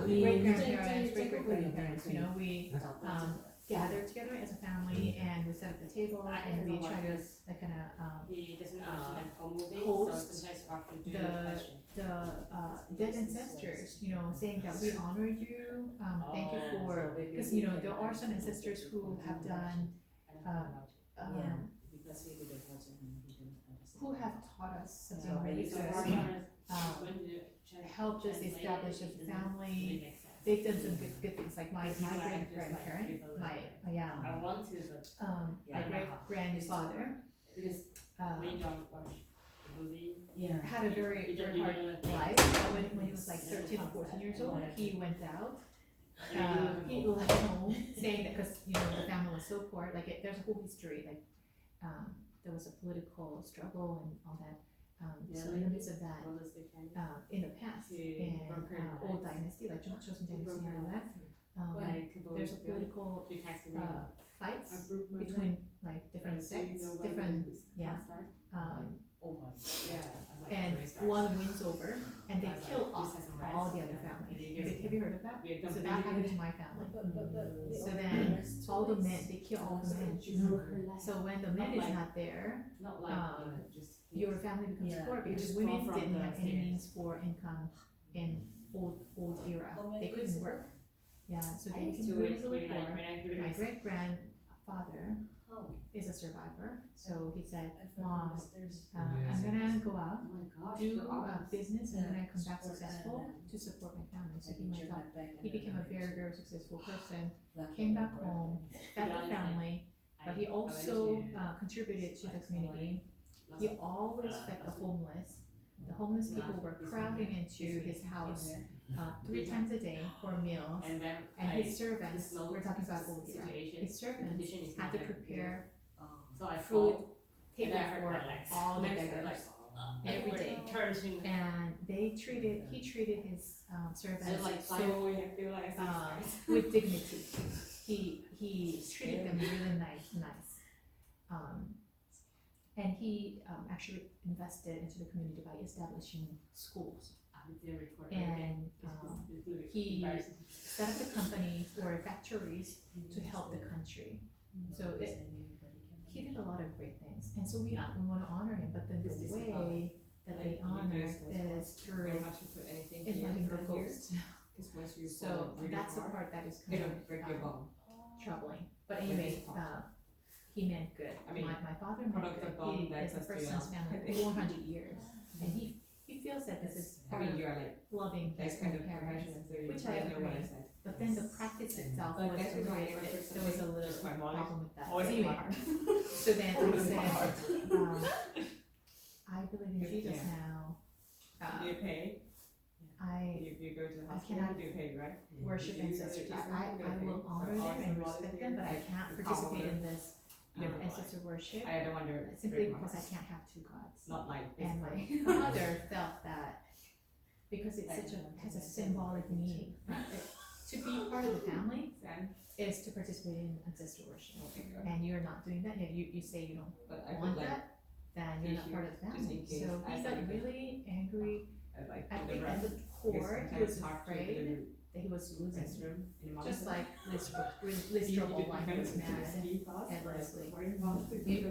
[SPEAKER 1] great grandparents, great grandparents. You know, we gather together as a family and we set up the table and we try to kind of host the dead ancestors, you know, saying that we honor you, thank you for, because you know there are some ancestors who have done who have taught us something really good, helped us establish as a family. They've done some good things, like my great grandparent, my great grandfather had a very hard life. When he was like 13 or 14 years old, he went out. He left home, saying that because you know the family was so poor. Like there's a whole history. Like there was a political struggle and all that. So in the midst of that, in the past, in old dynasty, like Joseon dynasty and all that, there's a political fights between like different sects, and one wins over, and they kill off all the other families. Have you heard of that? So that happened to my family. So then all the men, they kill all the men. So when the men is not there, your family becomes poor because women didn't have any means for income in old era. They couldn't work. Yeah, so they became really poor. My great grandfather is a survivor. So he said, Mom, I'm gonna go out, do business, and then I come back successful to support my family. So he went out, he became a very, very successful person, came back home, fed the family, but he also contributed to the community. He always fed the homeless. The homeless people were crowding into his house 3 times a day for meals, and his servants, we're talking about old era, his servants had to prepare food, table for all the beggars every day, and he treated his servants with dignity. He treated them really nice. And he actually invested into the community by establishing schools. And he set up a company for factories to help the country. So he did a lot of great things. And so we want to honor him, but then the way that they honor is through inviting the ghost. So that's the part that is kind of troubling. But anyway, he meant good. My father meant good. He is the first son's family 400 years. And he feels that this is part of loving his own parents, which I agree. But then the practice itself was a little bit, there was a little problem with that. Anyway, so then I said, I believe in Jesus now.
[SPEAKER 5] Do you pay? You go to the hospital,
[SPEAKER 1] cannot
[SPEAKER 5] you pay, right?
[SPEAKER 1] worship ancestors. I will honor them and respect them, but I can't participate in this ancestor worship.
[SPEAKER 5] I don't wonder.
[SPEAKER 1] Simply because I can't have 2 gods.
[SPEAKER 5] Not like
[SPEAKER 1] and my father felt that because it's has a symbolic meaning. To be part of the family is to participate in ancestor worship. And you're not doing that. If you say you don't want that, then you're not part of the family. So he got really angry. I think at the core he was afraid that he was losing, just like Liz Strobel when he was mad at Leslie.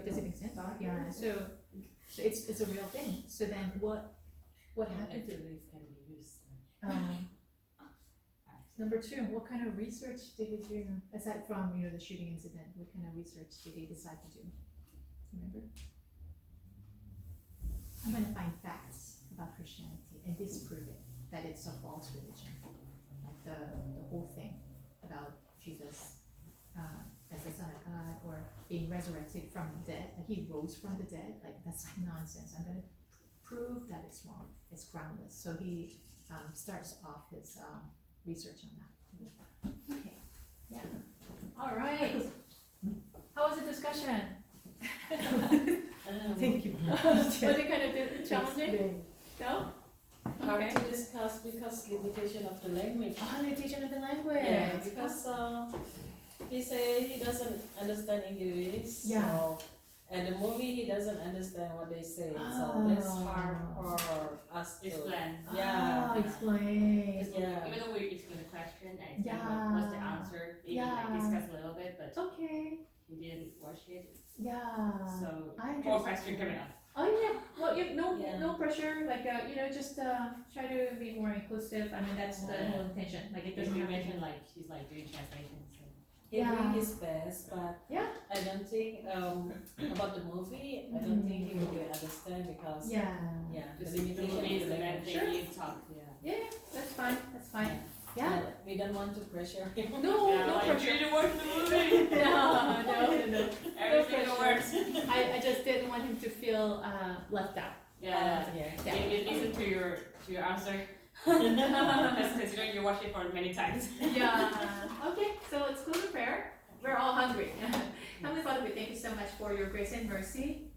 [SPEAKER 1] Does it make sense? Yeah. So it's a real thing. So then what happened to these number 2, what kind of research did he do aside from the shooting incident? What kind of research did he decide to do? Remember? I'm going to find facts about Christianity and disprove it, that it's a false religion. Like the whole thing about Jesus as the Son of God or being resurrected from the dead, like he rose from the dead, like that's like nonsense. I'm going to prove that it's wrong, it's groundless. So he starts off his research on that. Okay, yeah. All right. How was the discussion?
[SPEAKER 5] Thank you.
[SPEAKER 1] Was it kind of challenging? No?
[SPEAKER 5] Hard to discuss because limitation of the language.
[SPEAKER 1] Limitation of the language.
[SPEAKER 5] Yeah, because he said he doesn't understand English.
[SPEAKER 1] Yeah.
[SPEAKER 5] So, and the movie he doesn't understand what they say. So that's hard for us to
[SPEAKER 7] explain.
[SPEAKER 5] Yeah.
[SPEAKER 1] Explain.
[SPEAKER 5] Yeah.
[SPEAKER 7] Even though we explain the question and explain
[SPEAKER 1] Yeah.
[SPEAKER 7] what's the answer, maybe like discuss a little bit, but
[SPEAKER 1] okay.
[SPEAKER 7] he didn't watch it.
[SPEAKER 1] Yeah.
[SPEAKER 7] So
[SPEAKER 1] I
[SPEAKER 7] more question coming up.
[SPEAKER 1] Oh yeah. Well, no pressure. Like just try to be more inclusive. I mean, that's the whole intention. Like it doesn't
[SPEAKER 7] You
[SPEAKER 1] have to
[SPEAKER 7] mentioned like he's like doing translations.
[SPEAKER 5] He doing his best, but I don't think about the movie. I don't think he will understand because the limitation
[SPEAKER 7] is
[SPEAKER 5] of
[SPEAKER 7] the
[SPEAKER 5] the
[SPEAKER 7] main thing
[SPEAKER 5] language.
[SPEAKER 7] you talk.
[SPEAKER 1] Yeah, that's fine. That's fine. Yeah.
[SPEAKER 5] We don't want to pressure him.
[SPEAKER 1] No pressure.
[SPEAKER 7] You didn't watch the movie.
[SPEAKER 1] No.
[SPEAKER 7] Everything works.
[SPEAKER 1] I just didn't want him to feel left out.
[SPEAKER 7] Yeah. Listen to your answer. Considering you watched it for many times.
[SPEAKER 1] Yeah. Okay, so let's go to prayer. We're all hungry. Heavenly Father, we thank you so much for your grace and mercy.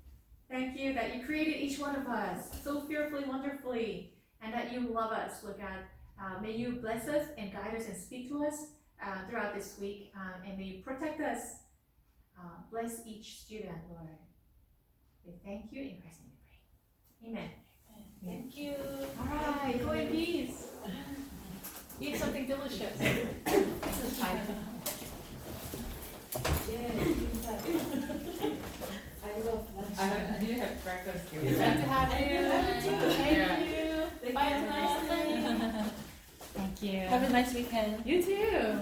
[SPEAKER 1] Thank you that you created each one of us so fearfully, wonderfully, and that you love us, Lord God. May you bless us and guide us and speak to us throughout this week, and may you protect us. Bless each student, Lord. We thank you in Christ's name we pray. Amen.
[SPEAKER 5] Thank you.
[SPEAKER 1] All right, go in peace. Eat something delicious. This is fine.
[SPEAKER 5] I love lunch. I didn't have breakfast.
[SPEAKER 1] Good to have you. Thank you. Bye, Leslie. Thank you.
[SPEAKER 5] Have a nice weekend.
[SPEAKER 1] You too.